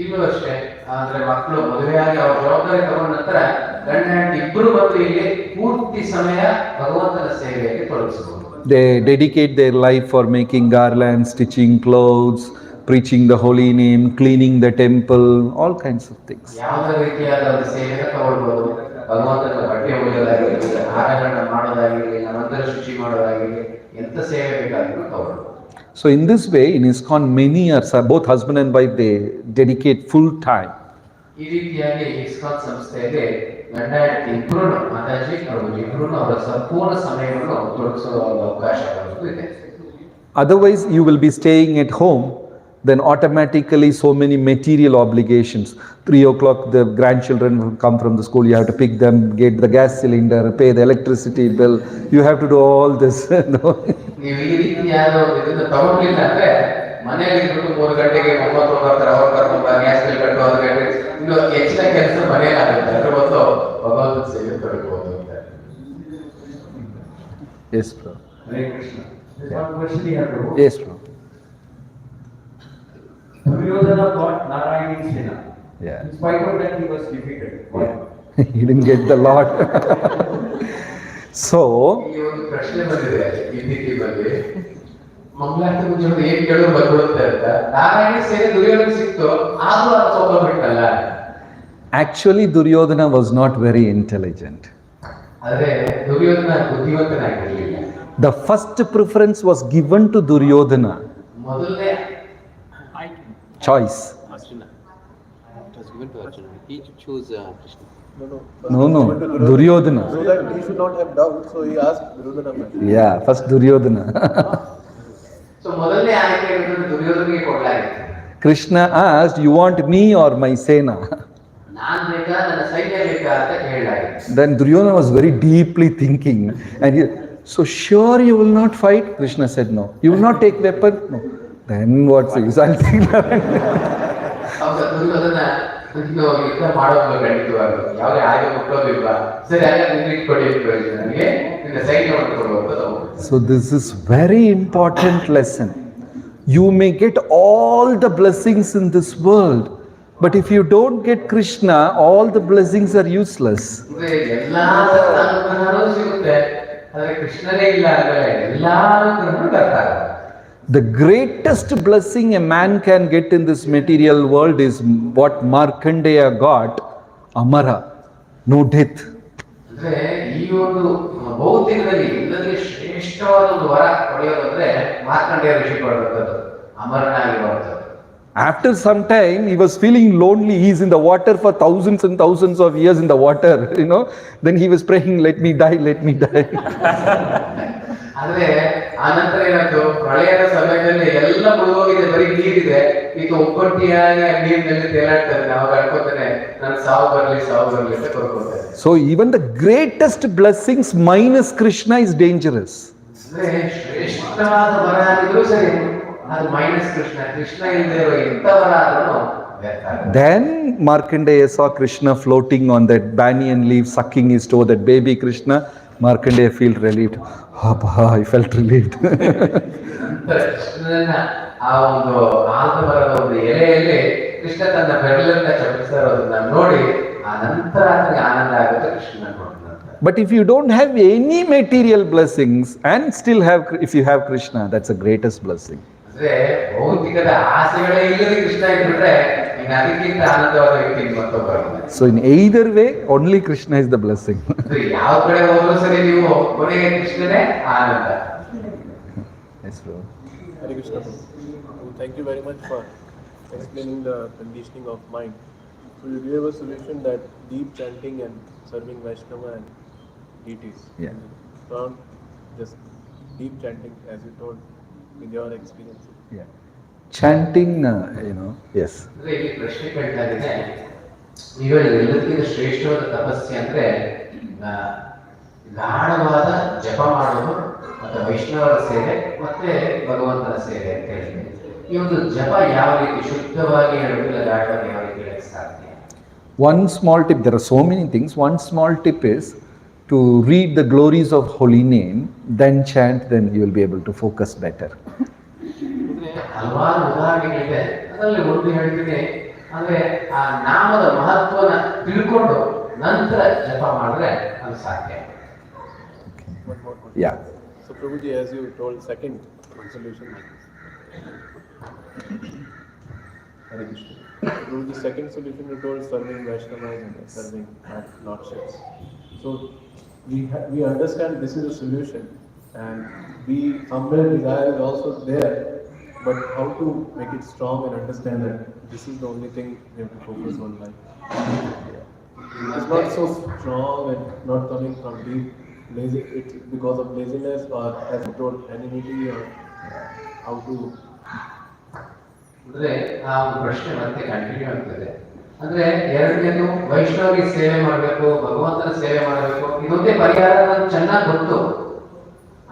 ಇಲ್ಲೂ ಅಷ್ಟೇ, ಅಂದ್ರೆ ಮಕ್ಕಳು ಮದುವೆಯಾಗಿ ಅವ್ರ ಜವಾಬ್ದಾರಿ ತಗೊಂಡ ನಂತರ ಗಂಡ ಹೆಂಡತಿ ಇಬ್ಬರು ಬಂದು ಇಲ್ಲಿ ಪೂರ್ತಿ ಸಮಯ ಭಗವಂತನ ಸೇವೆಯಲ್ಲಿ ತೊಡಗಿಸಬಹುದು. They dedicate their life for making garlands, stitching clothes, preaching the holy name, cleaning the temple, all kinds of things. ಯಾವುದೇ ರೀತಿಯಾದ ಒಂದು ಸೇವೆಯನ್ನು ತಗೊಳ್ಬಹುದು. ಭಗವಂತನ ಬಟ್ಟೆ ಒಗೆಯೋದಾಗಿರಲಿ, ಹಾರಗಳನ್ನ ಮಾಡೋದಾಗಿರಲಿ, ನಂತರ ಶುಚಿ ಮಾಡೋದಾಗಿರಲಿ, ಎಂತ ಸೇವೆ ಬೇಕಾದ್ರೂ ತಗೊಳ್ಬಹುದು. So in this way, in Iskcon, many are, both husband and wife, they dedicate full time. ಈ ರೀತಿಯಾಗಿ ಇಸ್ಕಾನ್ ಸಂಸ್ಥೆಯಲ್ಲಿ ಗಂಡ ಹೆಂಡತಿ ಇಬ್ಬರು ಮಾತಾಜಿ ಪ್ರಭುಜಿ ಇಬ್ಬರು ಅವರ ಸಂಪೂರ್ಣ ಸಮಯವನ್ನು ತೊಡಗಿಸುವ ಒಂದು ಅವಕಾಶ ಇದೆ. Otherwise, you will be staying at home, then automatically so many material obligations. 3 o'clock, the grandchildren will come from the school, you have to pick them, get the gas cylinder, pay the electricity bill, you have to do all this. ನೀವು ಈ ರೀತಿಯಾದ ಇದನ್ನು ತಗೊಳ್ಳಿಲ್ಲ ಅಂದ್ರೆ ಮನೆಯಲ್ಲಿ ಇದ್ಬಿಟ್ಟು 3 ಗಂಟೆಗೆ ಮೊಮ್ಮಕ್ಕಳು ಬರ್ತಾರೆ, ಅವ್ರು ಕರ್ಕೊಂಡ್ ಗ್ಯಾಸ್ ಬಿಲ್ ಕಟ್ಟು, ಅದ್ರ ಇನ್ನು ಹೆಚ್ಚಿನ ಕೆಲಸ ಮನೆಯಲ್ಲಿ ಆಗುತ್ತೆ. ಅದ್ರ ಮೊದಲು ಭಗವಂತನ ಸೇವೆ ತೊಡಗಬಹುದು ಅಂತ. Yes, bro. Hare Krishna. There's one question here, Prabhu. Yes, bro. Duryodhana got Narayani's Sena. Yeah. In spite of that, he was defeated. Why? He didn't get the Lord. So, ಈ ಒಂದು ಪ್ರಶ್ನೆ ಬಂದಿದೆ ಈ ರೀತಿ ಬಗ್ಗೆ. ಮಂಗಳಾರತಿ ಮುಂಚೆ ಒಂದು ಏನ್ ಕೇಳೋದು ಬಂದ್ಬಿಡುತ್ತೆ ಅಂತ. ನಾರಾಯಣ ಸೇನೆ ದುರ್ಯೋಧನ ಸಿಕ್ತು, ಆದ್ರೂ ಅದು ಸ್ವಲ್ಪ ಬಿಟ್ಟಲ್ಲ. actually Duryodhana was not very intelligent. ಆದ್ರೆ Duryodhana ಬುದ್ಧಿವಂತನಾಗಿರಲಿಲ್ಲ. The first preference was given to Duryodhana. ಮೊದಲನೇ Choice. Arjuna. It was given to Arjuna. He chose Krishna. No, Duryodhana. So that he should not have doubt, so he asked Duryodhana. Yeah, first Duryodhana. So ಮೊದಲನೇ ಆಯ್ಕೆ ದುರ್ಯೋಧನಿಗೆ ಕೊಡಲಾಯಿತು. Krishna asked, you want me or my Sena? ನಾನ್ ಬೇಕಾ ನನ್ನ ಸೈನ್ಯ ಬೇಕಾ ಅಂತ ಕೇಳಲಾಯಿತು. Then Duryodhana was very deeply thinking, and he, so sure you will not fight? Krishna said no. You will not take weapon? No. Then what's the use? I'll think that. ಅವಾಗ ದುರ್ಯೋಧನ ಇನ್ನು ಯುದ್ಧ ಮಾಡೋದು ಖಂಡಿತವಾಗ್ಲು ಯಾವುದೇ ಆಯುಧ ಮುಟ್ಟೋದಿಲ್ಲ, ಸರಿ ಆಗ ನಿನ್ನ ಇಟ್ಕೊಳ್ಳಿ ಪ್ರಯೋಜನ, ನನಗೆ ನಿನ್ನ ಸೈನ್ಯವನ್ನು ಕೊಡು ಅಂತ ತಗೊಂಡು. So this is very important lesson. You may get all the blessings in this world, but if you don't get Krishna, all the blessings are useless. ಅಂದ್ರೆ ಎಲ್ಲಾ ಅನುಗ್ರಹನೂ ಸಿಗುತ್ತೆ, ಆದ್ರೆ ಕೃಷ್ಣನೇ ಇಲ್ಲ ಅಂದ್ರೆ ಎಲ್ಲಾ ಅನುಗ್ರಹನೂ ಬರ್ತಾರೆ. The greatest blessing a man can get in this material world is what Markandeya got, Amara, no death. ಅಂದ್ರೆ ಈ ಒಂದು ಭೌತಿಕದಲ್ಲಿ ಎಲ್ಲರಿಗೆ ಶ್ರೇಷ್ಠವಾದ ಒಂದು ವರ ಪಡೆಯೋದಂದ್ರೆ ಮಾರ್ಕಂಡೇಯ ಋಷಿ ಪಡೆದದ್ದು ಅಮರನಾಗಿರುವಂಥದ್ದು. After some time, he was feeling lonely. He's in the water for thousands and thousands of years in the water, you know. Then he was praying, let me die, let me die. ಆದ್ರೆ ಆನಂತರ ಏನಾಯ್ತು, ಪ್ರಳಯದ ಸಮಯದಲ್ಲಿ ಎಲ್ಲ ಮುಳುಗೋಗಿದೆ, ಬರೀ ನೀರಿದೆ, ಈಗ ಒಬ್ಬಟ್ಟಿಯಾಗಿ ನೀರಿನಲ್ಲಿ ತೇಲಾಡ್ತಾರೆ. ನಾವು ಅನ್ಕೋತಾನೆ ನನ್ ಸಾವು ಬರ್ಲಿ ಅಂತ ಕೊಡ್ಕೋತಾರೆ. So even the greatest blessings minus Krishna is dangerous. ಅಂದ್ರೆ ಶ್ರೇಷ್ಠವಾದ ವರ ಆಗಿದ್ರು ಸರಿ, ಅದು ಮೈನಸ್ ಕೃಷ್ಣ ಇಲ್ಲದೆ ಇರೋ ಎಂತ ವರ ಆದ್ರೂ ವ್ಯರ್ಥ. Then Markandeya saw Krishna floating on that banyan leaf, sucking his toe, that baby Krishna. Markandeya felt relieved. I felt relieved. ಆ ಒಂದು ಆಲದ ಒಂದು ಎಲೆಯಲ್ಲಿ ಕೃಷ್ಣ ತನ್ನ ಬೆರಳನ್ನ ಚಪ್ಪಲಿಸ್ತಾ ಇರೋದನ್ನ ನೋಡಿ ಆ ನಂತರ ಆತನಿಗೆ ಆನಂದ ಆಗುತ್ತೆ Krishna ನೋಡಿದಂತ. But if you don't have any material blessings and still have, if you have Krishna, that's the greatest blessing. ಅಂದ್ರೆ ಭೌತಿಕದ ಆಸೆಗಳೇ ಇಲ್ಲದೆ ಕೃಷ್ಣ ಇಟ್ಬಿಟ್ರೆ ಇನ್ನು ಅದಕ್ಕಿಂತ ಆನಂದವಾದ ವ್ಯಕ್ತಿ ಮತ್ತೊಬ್ಬರು. So in either way, only Krishna is the blessing. ಯಾವ ಕಡೆ ಹೋದ್ರೂ ಸರಿ ನೀವು ಕೊನೆಗೆ ಕೃಷ್ಣನೇ ಆನಂದ. Yes, bro. Hare Krishna. Thank you very much for explaining the conditioning of mind. So you gave a solution that deep chanting and serving Vaishnava and deities. Yeah. From just deep chanting, as you told, in your experience. Yeah. Chanting, yes. ಅಂದ್ರೆ ಇಲ್ಲಿ ಪ್ರಶ್ನೆ ಕೇಳ್ತಾ ಇದ್ದೇನೆ, ನೀವು ಹೇಳಿದ್ರೆ ಎಲ್ಲದಕ್ಕಿಂತ ಶ್ರೇಷ್ಠವಾದ ತಪಸ್ಸೆ ಅಂದ್ರೆ ಗಾಢವಾದ ಜಪ ಮಾಡೋದು ಮತ್ತೆ ವೈಷ್ಣವರ ಸೇವೆ ಮತ್ತೆ ಭಗವಂತನ ಸೇವೆ ಅಂತ ಹೇಳಿದ್ರೆ, ಈ ಒಂದು ಜಪ ಯಾವ ರೀತಿ ಶುದ್ಧವಾಗಿ ಹೇಳೋದಿಲ್ಲ, ಗಾಢವಾಗಿ ಯಾವ ರೀತಿ ಹೇಳಕ್ಕೆ ಸಾಧ್ಯ? One small tip, there are so many things. One small tip is to read the glories of holy name, then chant, then you will be able to focus better. ಹಲವಾರು ಉದಾಹರಣೆಗಳಿದೆ, ಅದರಲ್ಲಿ ಒಂದು ಹೇಳ್ತೀನಿ, ಅಂದ್ರೆ ಆ ನಾಮದ ಮಹತ್ವನ ತಿಳ್ಕೊಂಡು ನಂತರ ಜಪ ಮಾಡಿದ್ರೆ ಅದು ಸಾಧ್ಯ. One more question. Yeah. So Prabhuji, as you told, second solution. Hare Krishna. Prabhuji, second solution you told, serving Vaishnavas and serving Lordships. So we understand this is a solution, and we humble desire is also there, but how to make it strong and understand that this is the only thing we have to focus on life. It's not so strong and not coming from deep lazy, it's because of laziness or as you told enmity, or how to. ಅಂದ್ರೆ ಆ ಒಂದು ಪ್ರಶ್ನೆ ಮತ್ತೆ continue ಆಗ್ತದೆ. ಅಂದ್ರೆ ಎರಡನೇದು ವೈಷ್ಣವರಿಗೆ ಸೇವೆ ಮಾಡಬೇಕು, ಭಗವಂತನ ಸೇವೆ ಮಾಡಬೇಕು, ಇದೊಂದೇ ಪರಿಹಾರ ನಮ್ಗೆ ಚೆನ್ನಾಗಿ ಗೊತ್ತು,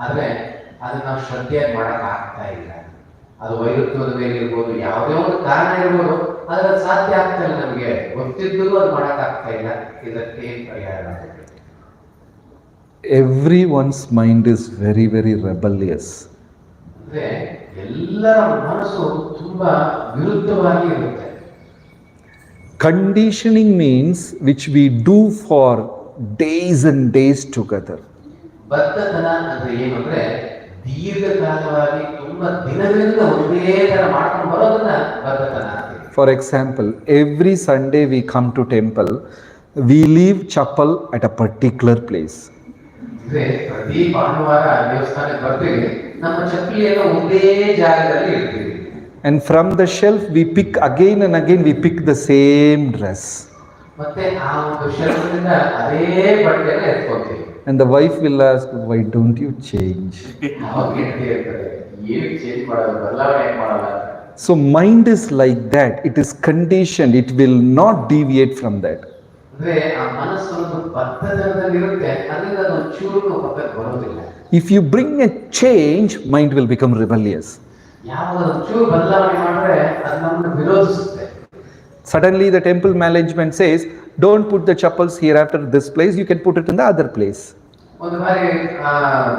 ಆದ್ರೆ ಅದನ್ನ ನಾವು ಶ್ರದ್ಧೆಯಾಗಿ ಮಾಡಕ್ ಆಗ್ತಾ ಇಲ್ಲ. ಅದು ವೈರುತ್ವದ ಮೇಲೆ ಇರ್ಬೋದು, ಯಾವುದೇ ಒಂದು ಕಾರಣ ಇರ್ಬೋದು, ಆದ್ರೆ ಅದು ಸಾಧ್ಯ ಆಗ್ತಾ ಇಲ್ಲ, ನಮಗೆ ಗೊತ್ತಿದ್ದು ಅದು ಮಾಡಕ್ ಆಗ್ತಾ ಇಲ್ಲ. ಇದಕ್ಕೆ ಪರಿಹಾರ Everyone's mind is very, very rebellious. ಅಂದ್ರೆ ಎಲ್ಲರ ಮನಸ್ಸು ತುಂಬಾ ವಿರುದ್ಧವಾಗಿ ಇರುತ್ತೆ. Conditioning means which we do for days and days together. ಬದ್ಧತನ ಅಂದ್ರೆ ಏನು ಅಂದ್ರೆ ದೀರ್ಘಕಾಲವಾಗಿ ತುಂಬಾ ದಿನಗಳಿಂದ ಒಂದೇ ತರ ಮಾಡ್ಕೊಂಡು ಬರೋದನ್ನ ಬದ್ಧತನ ಅಂತೀವಿ. For example, every Sunday we come to temple, we leave chapel at a particular place. ಅಂದ್ರೆ ಪ್ರತಿ ಭಾನುವಾರ ದೇವಸ್ಥಾನಕ್ಕೆ ಬರ್ತೀವಿ, ನಮ್ಮ ಚಪ್ಪಲಿಯನ್ನು ಒಂದೇ ಜಾಗದಲ್ಲಿ ಇಡ್ತೀವಿ. And from the shelf we pick again and again, we pick the same dress. ಮತ್ತೆ ಆ ಒಂದು ಶೆಲ್ಫ್ನಿಂದ ಅದೇ ಬಟ್ಟೆನ ಎತ್ಕೊಳ್ತೀವಿ. And the wife will ask, why don't you change? ಅವಾಗ ಹೆಂಡತಿ ಇರ್ತಾರೆ, ಏನು ಚೇಂಜ್ ಮಾಡೋದು, ಬದಲಾವಣೆ ಮಾಡಲ್ಲ. So mind is like that. It is conditioned. It will not deviate from that. ಅಂದ್ರೆ ಆ ಮನಸ್ಸು ಒಂದು ಬದ್ಧತನದಲ್ಲಿ ಇರುತ್ತೆ, ಅದರಿಂದ ಅದು ಚೂರು ಪಕ್ಕಕ್ಕೆ ಬರೋದಿಲ್ಲ. If you bring a change, mind will become rebellious. ಯಾವಾಗ ಚೂರು ಬದಲಾವಣೆ ಮಾಡಿದ್ರೆ ಅದು ನಮ್ಮನ್ನು ವಿರೋಧಿಸುತ್ತೆ. Suddenly the temple management says, don't put the chappals here after this place, you can put it in the other place. ಒಂದು ಬಾರಿ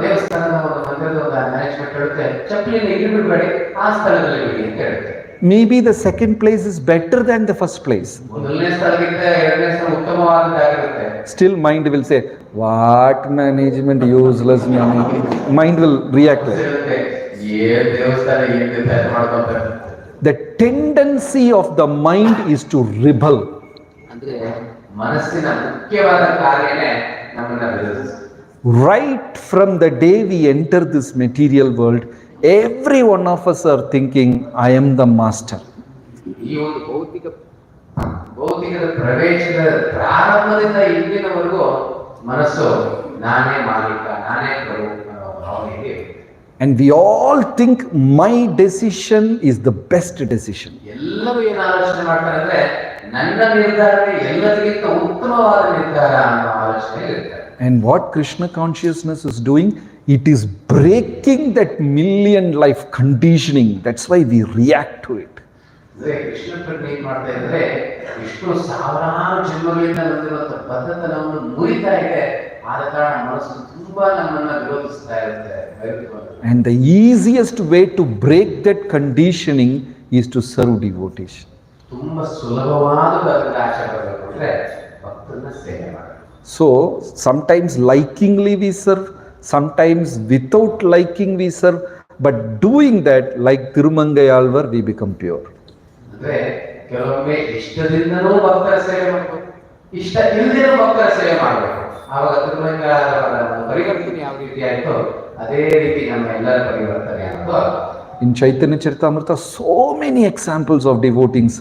ದೇವಸ್ಥಾನದ ಒಂದು ಮಂದಿರದ ಒಂದು ಮ್ಯಾನೇಜ್ಮೆಂಟ್ ಹೇಳುತ್ತೆ, ಚಪ್ಪಲಿನ ಇಲ್ಲಿ ಬಿಡಬೇಡಿ, ಆ ಸ್ಥಳದಲ್ಲಿ ಬಿಡಿ ಅಂತ ಹೇಳುತ್ತೆ. Maybe the second place is better than the first place. ಮೊದಲನೇ ಸ್ಥಳಕ್ಕಿಂತ ಎರಡನೇ ಸ್ಥಳ ಉತ್ತಮವಾದದ್ದಾಗಿರುತ್ತೆ. Still mind will say, what management, useless management. Mind will react like that. ಏನ್ ದೇವಸ್ಥಾನ ಏನ್ ಬೇಕಾದ್ರೂ ಮಾಡ್ಕೊಂತಾರೆ. The tendency of the mind is to rebel. ಅಂದ್ರೆ ಮನಸ್ಸಿನ ಮುಖ್ಯವಾದ ಕಾರ್ಯನೇ ನಮ್ಮನ್ನ ವಿರೋಧಿಸುತ್ತೆ. Right from the day we enter this material world, every one of us are thinking, I am the master. ಈ ಒಂದು ಭೌತಿಕದ ಪ್ರವೇಶದ ಪ್ರಾರಂಭದಿಂದ ಇಂದಿನವರೆಗೂ ಮನಸ್ಸು ನಾನೇ ಮಾಲೀಕ, ನಾನೇ ಪ್ರಭು ಅನ್ನೋ ಭಾವನೆಗೆ ಇರುತ್ತೆ. And we all think my decision is the best decision. ಎಲ್ಲರೂ ಏನು ಆಲೋಚನೆ ಮಾಡ್ತಾರೆ ಅಂದ್ರೆ ನನ್ನ ನಿರ್ಧಾರವೇ ಎಲ್ಲರಿಗಿಂತ ಉತ್ತಮವಾದ ನಿರ್ಧಾರ ಅನ್ನೋ ಆಲೋಚನೆ ಇರುತ್ತೆ. And what Krishna consciousness is doing, it is breaking that million life conditioning. That's why we react to it. ಅಂದ್ರೆ ಕೃಷ್ಣ ಪ್ರಜ್ಞೆ ಏನ್ ಮಾಡ್ತಾ ಇದ್ರೆ ಇಷ್ಟು ಸಾವಿರಾರು ಜನ್ಮಗಳಿಂದ ಬಂದಿರುವಂತ ಬದ್ಧತನವನ್ನು ಮುರಿತಾ ಇದೆ. ಆದ ಕಾರಣ ಮನಸ್ಸು ತುಂಬಾ ನಮ್ಮನ್ನ ವಿರೋಧಿಸ್ತಾ ಇರುತ್ತೆ. And the easiest way to break that conditioning is to serve devotees. ತುಂಬಾ ಸುಲಭವಾದ ಆಚರಣೆ ಕೊಟ್ರೆ ಭಕ್ತರನ್ನ ಸೇವೆ ಮಾಡಿ. So sometimes likingly we serve, sometimes without liking we serve, but doing that like Tirumangayalvar we become pure. ಅಂದ್ರೆ ಕೆಲವೊಮ್ಮೆ ಇಷ್ಟದಿಂದನೂ ಭಕ್ತರ ಸೇವೆ ಮಾಡಬೇಕು, ಇಷ್ಟ ಇಲ್ಲದೇನೂ ಭಕ್ತರ ಸೇವೆ ಮಾಡಬೇಕು. ಆವಾಗ ತಿರುಮಂಗಲದ ಪರಿವರ್ತನೆ ಯಾವ ರೀತಿ ಆಯ್ತೋ ಅದೇ ರೀತಿ ನಮ್ಮ ಎಲ್ಲರ ಪರಿವರ್ತನೆ ಆಯ್ತು. In Chaitanya Charitamrita, so many examples of devotees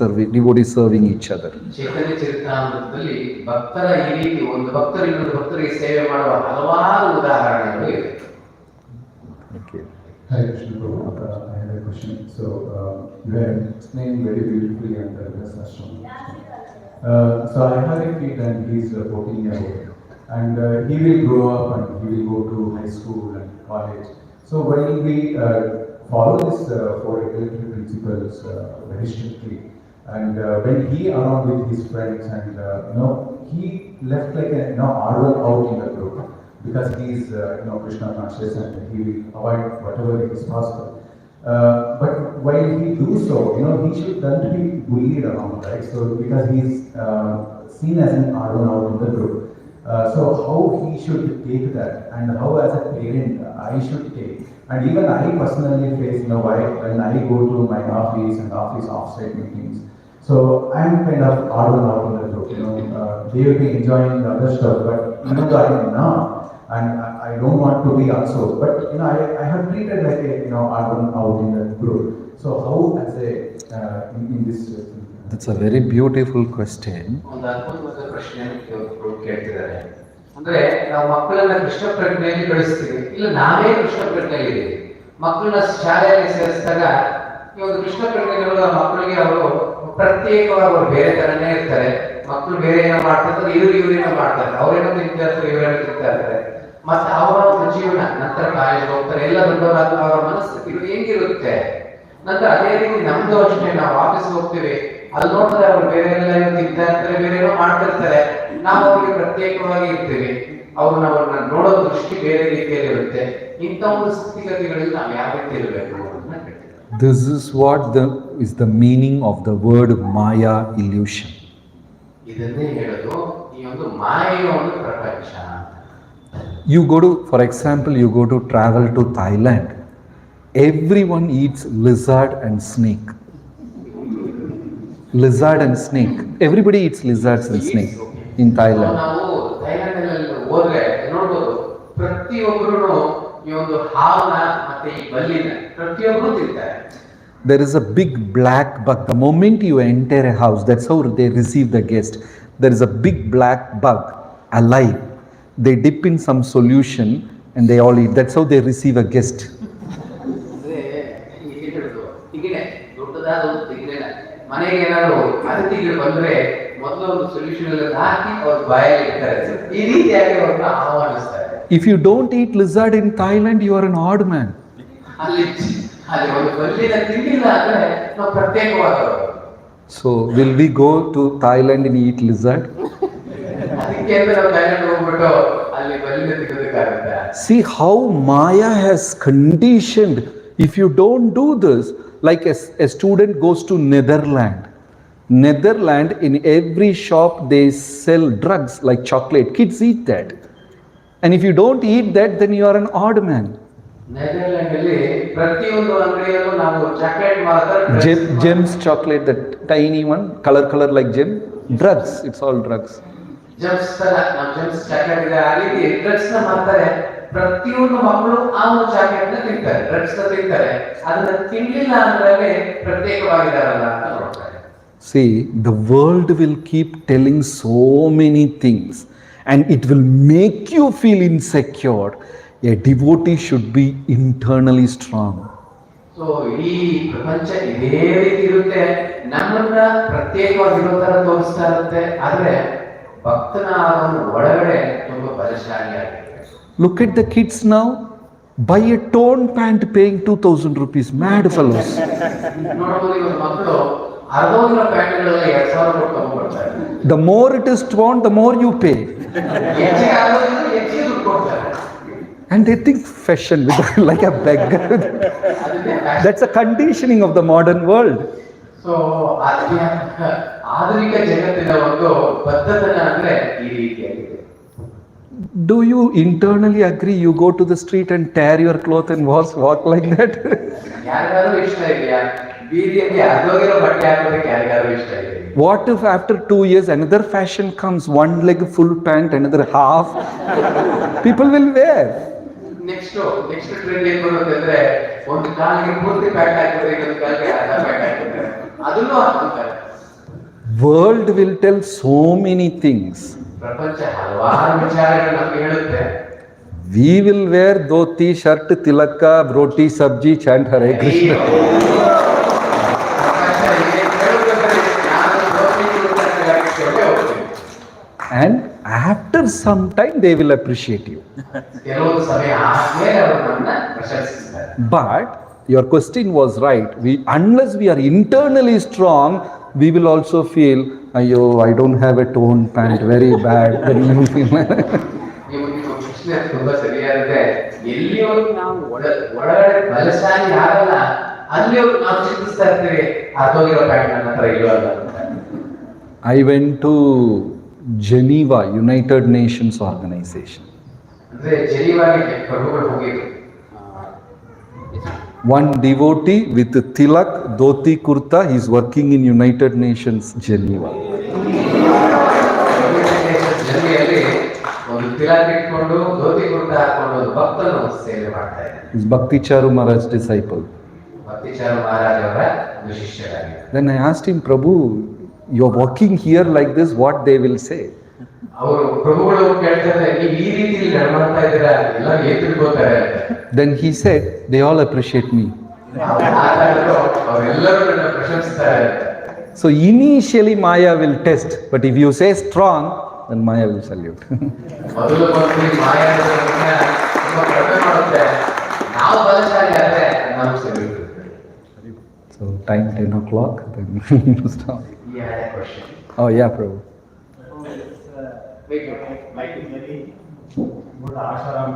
serving each other. ಚೈತನ್ಯ ಚರಿತಾಮೃತದಲ್ಲಿ ಭಕ್ತರ ಈ ರೀತಿ ಒಂದು ಭಕ್ತರು ಇನ್ನೊಂದು ಭಕ್ತರಿಗೆ ಸೇವೆ ಮಾಡುವ ಹಲವಾರು ಉದಾಹರಣೆಗಳು ಇವೆ. Okay. Hi Krishna Prabhupada, I have a question. So you have explained very beautifully on the Rasa Ashram. So I have a kid and he is 14 years old, and he will grow up and he will go to high school and college. So when we follow this four regulatory principles very strictly, and when he around with his friends and he left like a odd one out in the group, because he is Krishna conscious and he will avoid whatever is possible. But while he do so, he should not be bullied around, right? So because he is seen as an odd one out in the group. So how he should take that, and how as a parent I should take, and even I personally face when I go to my office and office offsite meetings. So I'm kind of odd one out in the group. They will be enjoying the other stuff, but even though I am not, and I don't want to be also, but I have treated like a odd one out in the group. So how as a in this That's a very beautiful question. ಒಂದು ಅದ್ಭುತವಾದ ಪ್ರಶ್ನೆಯನ್ನು ಕೇಳ್ತಿದ್ದಾರೆ. ಅಂದ್ರೆ ನಾವು ಮಕ್ಕಳನ್ನ ಕೃಷ್ಣ ಪ್ರಜ್ಞೆಯಲ್ಲಿ ಬೆಳೆಸ್ತೀವಿ, ಇಲ್ಲ ನಾವೇ ಕೃಷ್ಣ ಪ್ರಜ್ಞೆಯಲ್ಲಿ ಮಕ್ಕಳನ್ನ ಶಾಲೆಯಲ್ಲಿ ಸೇರಿಸಿದಾಗ ಈ ಒಂದು ಕೃಷ್ಣ ಪ್ರಜ್ಞೆಗಳ ಮಕ್ಕಳಿಗೆ ಅವರು ಪ್ರತ್ಯೇಕವಾಗಿ ಅವರು ಬೇರೆ ತರನೇ ಇರ್ತಾರೆ. ಮಕ್ಕಳು ಬೇರೆ ಏನೋ ಮಾಡ್ತಾರೆ, ಇವ್ರೇನೋ ಮಾಡ್ತಾರೆ, ಅವ್ರೇನೋ ತಿಂತಾ ಇರ್ತಾರೆ, ಇವರೇನೋ ತಿಂತಾ ಇರ್ತಾರೆ. ಮತ್ತೆ ಅವರ ಒಂದು ಜೀವನ ನಂತರ ಕಾಲೇಜ್ ಹೋಗ್ತಾರೆ, ಎಲ್ಲ ದೊಡ್ಡವರಾದ ಅವರ ಮನಸ್ಥಿತಿ ಹೆಂಗಿರುತ್ತೆ. ನಂತರ ಅದೇ ರೀತಿ ನಮ್ದು ಅಷ್ಟೇ, ನಾವು ಆಫೀಸ್ ಹೋಗ್ತೀವಿ, ಅಲ್ಲಿ ನೋಡಿದ್ರೆ ಅವ್ರು ಬೇರೆ ಎಲ್ಲ ತಿಂತಾ ಇರ್ತಾರೆ, ಬೇರೆ ಏನೋ ಮಾಡ್ತಿರ್ತಾರೆ, ನಾವು ಅವ್ರಿಗೆ ಪ್ರತ್ಯೇಕವಾಗಿ ಇರ್ತೀವಿ. ಅವ್ರನ್ನ ನೋಡೋ ದೃಷ್ಟಿ ಬೇರೆ ರೀತಿಯಲ್ಲಿ ಇರುತ್ತೆ. ಇಂಥ ಒಂದು ಸ್ಥಿತಿಗತಿಗಳಲ್ಲಿ ನಾವು ಯಾವ ರೀತಿ ಇರಬೇಕು ಅನ್ನೋದನ್ನ ಹೇಳ್ತೀವಿ. This is what is the meaning of the word Maya, illusion. ಇದನ್ನೇ ಹೇಳೋದು ಈ ಒಂದು ಮಾಯೆಯ ಒಂದು ಪ್ರಪಂಚ. You go to, for example, you go to travel to Thailand. Everyone eats lizard and snake. Lizard and snake. Everybody eats lizards and snake in Thailand. ನಾವು Thailand ಅಲ್ಲಿ ಹೋದ್ರೆ ನೋಡ್ಬೋದು, ಪ್ರತಿಯೊಬ್ಬರು ಈ ಒಂದು ಹಾವನ್ನ ಮತ್ತೆ ಈ ಬಲ್ಲಿನ ಪ್ರತಿಯೊಬ್ಬರು ತಿಂತಾರೆ. There is a big black bug. The moment you enter a house, that's how they receive the guest. There is a big black bug alive. They dip in some solution and they all eat. That's how they receive a guest. ಅಂದ್ರೆ ಹೇಳುದು ತಿಗಿಣೆ, ದೊಡ್ಡದಾದ ಒಂದು ತಿಗಿಣೆ. ಮನೆಗೆ ಏನಾದ್ರು ಅತಿಥಿಗಳು ಬಂದ್ರೆ ಮೊದಲು ಒಂದು ಸೊಲ್ಯೂಷನ್ ಎಲ್ಲ ಹಾಕಿ ಅವ್ರ ಬಾಯಲ್ಲಿ ಇಡ್ತಾರೆ. ಈ ರೀತಿಯಾಗಿ ಅವ್ರನ್ನ ಆಹ್ವಾನಿಸ್ತಾರೆ. If you don't eat lizard in Thailand, you are an odd man. ಅಲ್ಲಿ ಒಂದು ಬಲ್ಲಿನ ತಿಂಡಿಲ್ಲ ಅಂದ್ರೆ ನಾವು ಪ್ರತ್ಯೇಕವಾದವರು. So will we go to Thailand and eat lizard? ಅದಕ್ಕೆ ಅಂತ ನಾವು ಥೈಲ್ಯಾಂಡ್ ಹೋಗ್ಬಿಟ್ಟು ಅಲ್ಲಿ ಬಲ್ಲಿನ ತಿನ್ನೋದಕ್ಕಾಗುತ್ತೆ. See how Maya has conditioned. If you don't do this, like a student goes to Netherlands, in every shop they sell drugs like chocolate. Kids eat that. And if you don't eat that, then you are an odd man. Netherland ಅಲ್ಲಿ ಪ್ರತಿಯೊಂದು ಅಂಗಡಿಯಲ್ಲೂ ನಾವು chocolate ಮಾತ್ರ Gems chocolate, that tiny one, color like gem. Drugs, it's all drugs. Gems ತರ ನಾವು gems chocolate ಇದೆ ಆ ರೀತಿ drugs ನ ಮಾಡ್ತಾರೆ. ಪ್ರತಿಯೊಂದು ಮಕ್ಕಳು ಆ ಒಂದು ಚಾಕ್ಲೇಟ್ ನ ತಿಂತಾರೆ, ಡ್ರಗ್ಸ್ ನ ತಿಂತಾರೆ. ಅದನ್ನ ತಿನ್ಲಿಲ್ಲ ಅಂದ್ರೆ ಪ್ರತ್ಯೇಕವಾಗಿದಾರಲ್ಲ ಅಂತ ನೋಡ್ತಾರೆ. See, the world will keep telling so many things and it will make you feel insecure. A devotee should be internally strong. So ಈ ಪ್ರಪಂಚ ಇದೇ ರೀತಿ ಇರುತ್ತೆ, ನಮ್ಮನ್ನ ಪ್ರತ್ಯೇಕವಾಗಿರೋ ತರ ತೋರಿಸ್ತಾ ಇರುತ್ತೆ. ಆದ್ರೆ ಭಕ್ತನ ಅವನು ಒಳಗಡೆ ತುಂಬಾ ಬಲಶಾಲಿಯಾಗಿರುತ್ತೆ. Look at the kids now. Buy a torn pant paying 2,000 rupees. Mad fellows. ನೋಡಬಹುದು ಇವತ್ತು ಮಕ್ಕಳು ಅರ್ಧೋಗಿರೋ ಪ್ಯಾಂಟ್ಗಳೆಲ್ಲ 2,000 ಕೊಟ್ಟು ತಗೊಂಡ್ಬರ್ತಾರೆ. The more it is torn, the more you pay. ಹೆಚ್ಚಿಗೆ ಅರ್ಧೋಗಿದ್ರೆ ಹೆಚ್ಚಿಗೆ ದುಡ್ಡು ಕೊಡ್ತಾರೆ. And they think fashion with like a beggar. That's a conditioning of the modern world. So ಆಧುನಿಕ ಜಗತ್ತಿನ ಒಂದು ಬದ್ಧತನ ಅಂದ್ರೆ ಈ ರೀತಿಯಾಗಿದೆ. Do you internally agree you go to the street and tear your cloth and walk like that? ಯಾರಿಗಾದ್ರೂ ಇಷ್ಟ ಇದೆಯಾ ಬೀದಿಯಲ್ಲಿ ಅರ್ಧೋಗಿರೋ ಬಟ್ಟೆ ಹಾಕೋದಕ್ಕೆ? ಯಾರಿಗಾದ್ರೂ ಇಷ್ಟ ಇದೆ? What if after 2 years another fashion comes, one leg full pant, another half? People will wear. Next trend ಏನ್ ಬರುತ್ತೆ ಅಂದ್ರೆ ಒಂದು ಕಾಲಿಗೆ ಪೂರ್ತಿ ಪ್ಯಾಂಟ್ ಹಾಕಿದ್ರೆ ಇನ್ನೊಂದು ಕಾಲಿಗೆ ಅರ್ಧ ಪ್ಯಾಂಟ್ ಹಾಕಿದ್ರೆ ಅದನ್ನು ಹಾಕ್ತಾರೆ. World will tell so many things. ಪ್ರಪಂಚ ಹಲವಾರು ವಿಚಾರಗಳು ನಮ್ಗೆ ಹೇಳುತ್ತೆ. We will wear dhoti, shirt, tilaka, roti, sabji, chant Hare Krishna. And after some time they will appreciate you. But your question was right. Unless we are internally strong, we will also feel, "Ayyo, I don't have a torn pant, very bad." Then we will feel. ತುಂಬಾ ಸರಿಯಾಗಿದೆ. ಎಲ್ಲಿವರೆಗೂ ನಾವು ಒಳಗಡೆ ಬಲಶಾಲಿ ಆಗಲ್ಲ ಅಲ್ಲಿವರೆಗೂ ನಾವು ಚಿಂತಿಸ್ತಾ ಇರ್ತೀವಿ ಅರ್ಧೋಗಿರೋ pant ನನ್ನ ಹತ್ರ ಇಲ್ವಲ್ಲ ಅಂತ. I went to Geneva, United Nations Organization. ಅಂದ್ರೆ ಜೆನೀವಾಗೆ ಪ್ರಭುಗಳು ಹೋಗಿದ್ರು. One devotee with tilak, dhoti, kurta, he is working in United Nations, Geneva. ಒಂದು ತಿಲಕ್ ಇಟ್ಕೊಂಡು ಧೋತಿ ಕುರ್ತಾ ಹಾಕೊಂಡು ಭಕ್ತನು ಸೇವೆ ಮಾಡ್ತಾ ಇದ್ದಾರೆ. He is Bhakti Charu Maharaj disciple. ಭಕ್ತಿ ಚಾರು ಮಹಾರಾಜ್ ಅವರ ಒಂದು ಶಿಷ್ಯರಾಗಿದ್ದಾರೆ. Then I asked him, Prabhu, you are walking here like this, what they will say? ಅವರು ಪ್ರಭುಗಳು ಕೇಳ್ತಾರೆ, ನೀವು ಈ ರೀತಿ ನಡ್ಕೊಳ್ತಾ ಇದ್ದೀರಾ, ಎಲ್ಲ ಏನ್ ತಿಳ್ಕೊತಾರೆ? Then he said, they all appreciate me. ಅವರೆಲ್ಲರೂ ನನ್ನ ಪ್ರಶಂಸಿಸ್ತಾರೆ. So initially Maya will test, but if you say strong, then Maya will salute. ಮೊದಲು ಬಂದು ಮಾಯಾ ತುಂಬಾ ಕಡಿಮೆ ಮಾಡುತ್ತೆ, ನಾವು ಬಲಶಾಲಿ ಆದ್ರೆ ನಾವು ಸರಿ. So time 10 o'clock, then stop. Yeah, question. Oh yeah, Prabhu. Like very good ashram,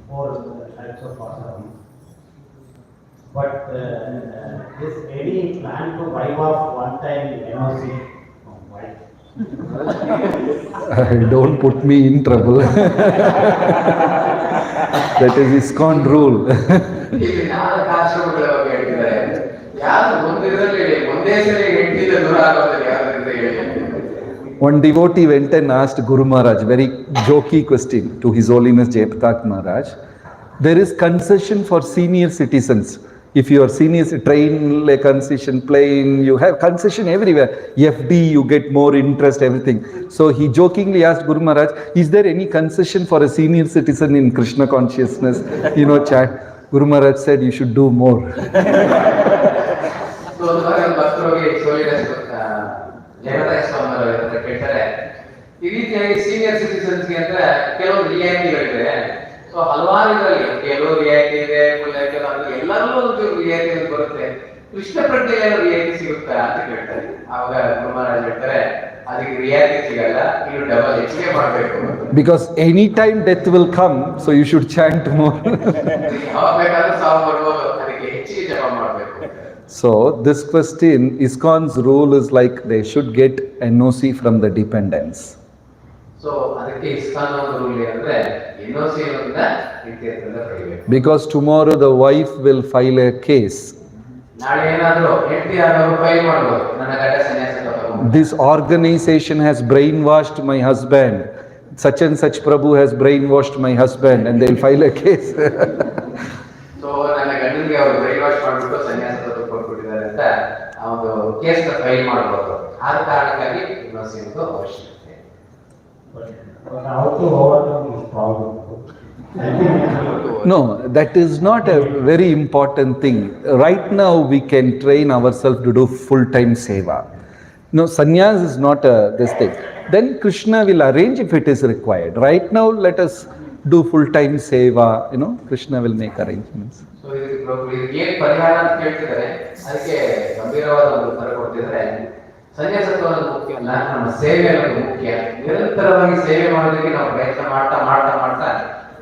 4 types of ashram. But is any plan to wipe off one time NOC? Why? Don't put me in trouble. That is Iskcon rule. ಇಲ್ಲಿ 4 ಆಶ್ರಮಗಳ ಬಗ್ಗೆ ಹೇಳ್ತಿದ್ದಾರೆ. ಯಾರು ಒಂದಿರಲಿ ಒಂದೇ ಸರಿ ಹೆಂಡತಿಯಿಂದ ದೂರ ಆಗೋದ್ರೆ ಯಾರಿಂದ ಹೇಳಿ? One devotee went and asked Guru Maharaj, very jokey question to His Holiness Jayapatak Maharaj. There is concession for senior citizens. If you are seniors, train like concession, plane, you have concession everywhere. FD, you get more interest, everything. So he jokingly asked Guru Maharaj, is there any concession for a senior citizen in Krishna consciousness? Chant. Guru Maharaj said, you should do more. So ಭಕ್ತರಿಗೆ ಜಗದಾಯ ಸ್ವಾಮಿ ಹತ್ರ ಕೇಳ್ತಾರೆ, ಈ ರೀತಿಯಾಗಿ senior ಸಿಟಿಸನ್ಸ್ಗೆ ಅಂತ ಕೆಲವೊಂದು ರಿಯಾಯಿತಿಗಳಿದೆ. So ಹಲವಾರು ಇದರಲ್ಲಿ ಕೆಲವು ರಿಯಾಯಿತಿ ಇದೆ, ಎಲ್ಲರಲ್ಲೂ ಒಂದು ರಿಯಾಯಿತಿ ಬರುತ್ತೆ. ಕೃಷ್ಣ ಪ್ರಜ್ಞೆಗೆ ಏನೋ ರಿಯಾಯಿತಿ ಸಿಗುತ್ತಾ ಅಂತ ಕೇಳ್ತಾರೆ. ಆವಾಗ ಗುರು ಮಹಾರಾಜ್ ಹೇಳ್ತಾರೆ, ಅದಕ್ಕೆ ರಿಯಾಯಿತಿ ಸಿಗಲ್ಲ, ಇನ್ನು ಡಬಲ್ ಹೆಚ್ಚಿಗೆ ಮಾಡಬೇಕು. Because any time death will come, so you should chant more. ಯಾವಾಗ ಬೇಕಾದ್ರೂ ಸಾವು ಬರ್ಬೋದು, ಅದಕ್ಕೆ ಹೆಚ್ಚಿಗೆ ಜಪ ಮಾಡಬೇಕು. So this question, Iskcon's rule is like they should get NOC from the dependents. So ಅದಕ್ಕೆ ಇಸ್ಕಾನ್ ಒಂದು ರೂಲ್ ಏನಂದ್ರೆ NOC ಅನ್ನೋದನ್ನ ನಿತ್ಯದಿಂದ ಪಡಿಬೇಕು. Because tomorrow the wife will file a case. ನಾಳೆ ಏನಾದರೂ ಹೆಂಡತಿ ಯಾರಾದರೂ ಫೈಲ್ ಮಾಡ್ಬೋದು, ನನ್ನ ಗಂಡ ಸನ್ಯಾಸ ತಗೊಂಡು. This organization has brainwashed my husband. Such and such Prabhu has brainwashed my husband, and they'll file a case. So ನನ್ನ ಗಂಡನಿಗೆ ಅವರು ಬ್ರೈನ್ ವಾಶ್ ಮಾಡಿಬಿಟ್ಟು ಸನ್ಯಾಸ ಕೊಟ್ಬಿಟ್ಟಿದ್ದಾರೆ ಅಂತ ಆ ಒಂದು ಕೇಸ್ ಫೈಲ್ ಮಾಡ್ಬೋದು. ಆದ ಕಾರಣಕ್ಕಾಗಿ NOC ಅನ್ನೋದು ಅವಶ್ಯಕತೆ. But how to overcome this problem? No, that is not a very important thing. Right now we can train ourselves to do full-time seva. No, sannyas is not this thing. Then Krishna will arrange if it is required. Right now let us do full-time seva, Krishna will make arrangements. So ಇದಕ್ಕೆ ಏನು ಪರಿಹಾರ ಅಂತ ಕೇಳ್ತಿದ್ದಾರೆ, ಅದಕ್ಕೆ ಗಂಭೀರವಾದ ಒಂದು ಉತ್ತರ ಕೊಡ್ತಿದ್ದಾರೆ. ಸನ್ಯಾಸತ್ವ ಅನ್ನೋದು ಮುಖ್ಯ ಅಲ್ಲ, ನಮ್ಮ ಸೇವೆ ಅನ್ನೋದು ಮುಖ್ಯ. ನಿರಂತರವಾಗಿ ಸೇವೆ ಮಾಡೋದಕ್ಕೆ ನಾವು ಪ್ರಯತ್ನ ಮಾಡ್ತಾ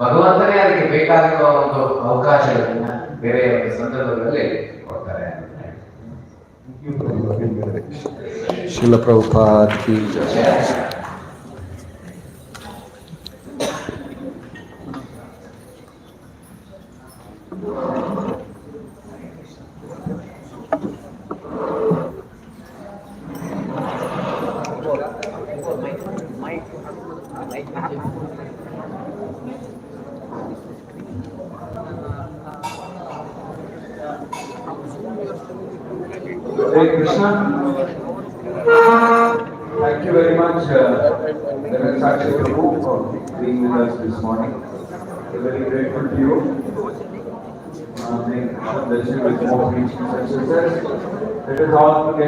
ಭಗವಂತನೇ ಅದಕ್ಕೆ ಬೇಕಾಗಿರುವ ಒಂದು ಅವಕಾಶಗಳನ್ನ ಬೇರೆ ಸಂದರ್ಭಗಳಲ್ಲಿ ಕೊಡ್ತಾರೆ. Srila Prabhupada ki jai. Hare Krishna. Thank you very much, Jagat Sakshi Prabhu, for being with us this morning. We're very grateful to you. May Krishna bless you with more preaching successes. Let us all together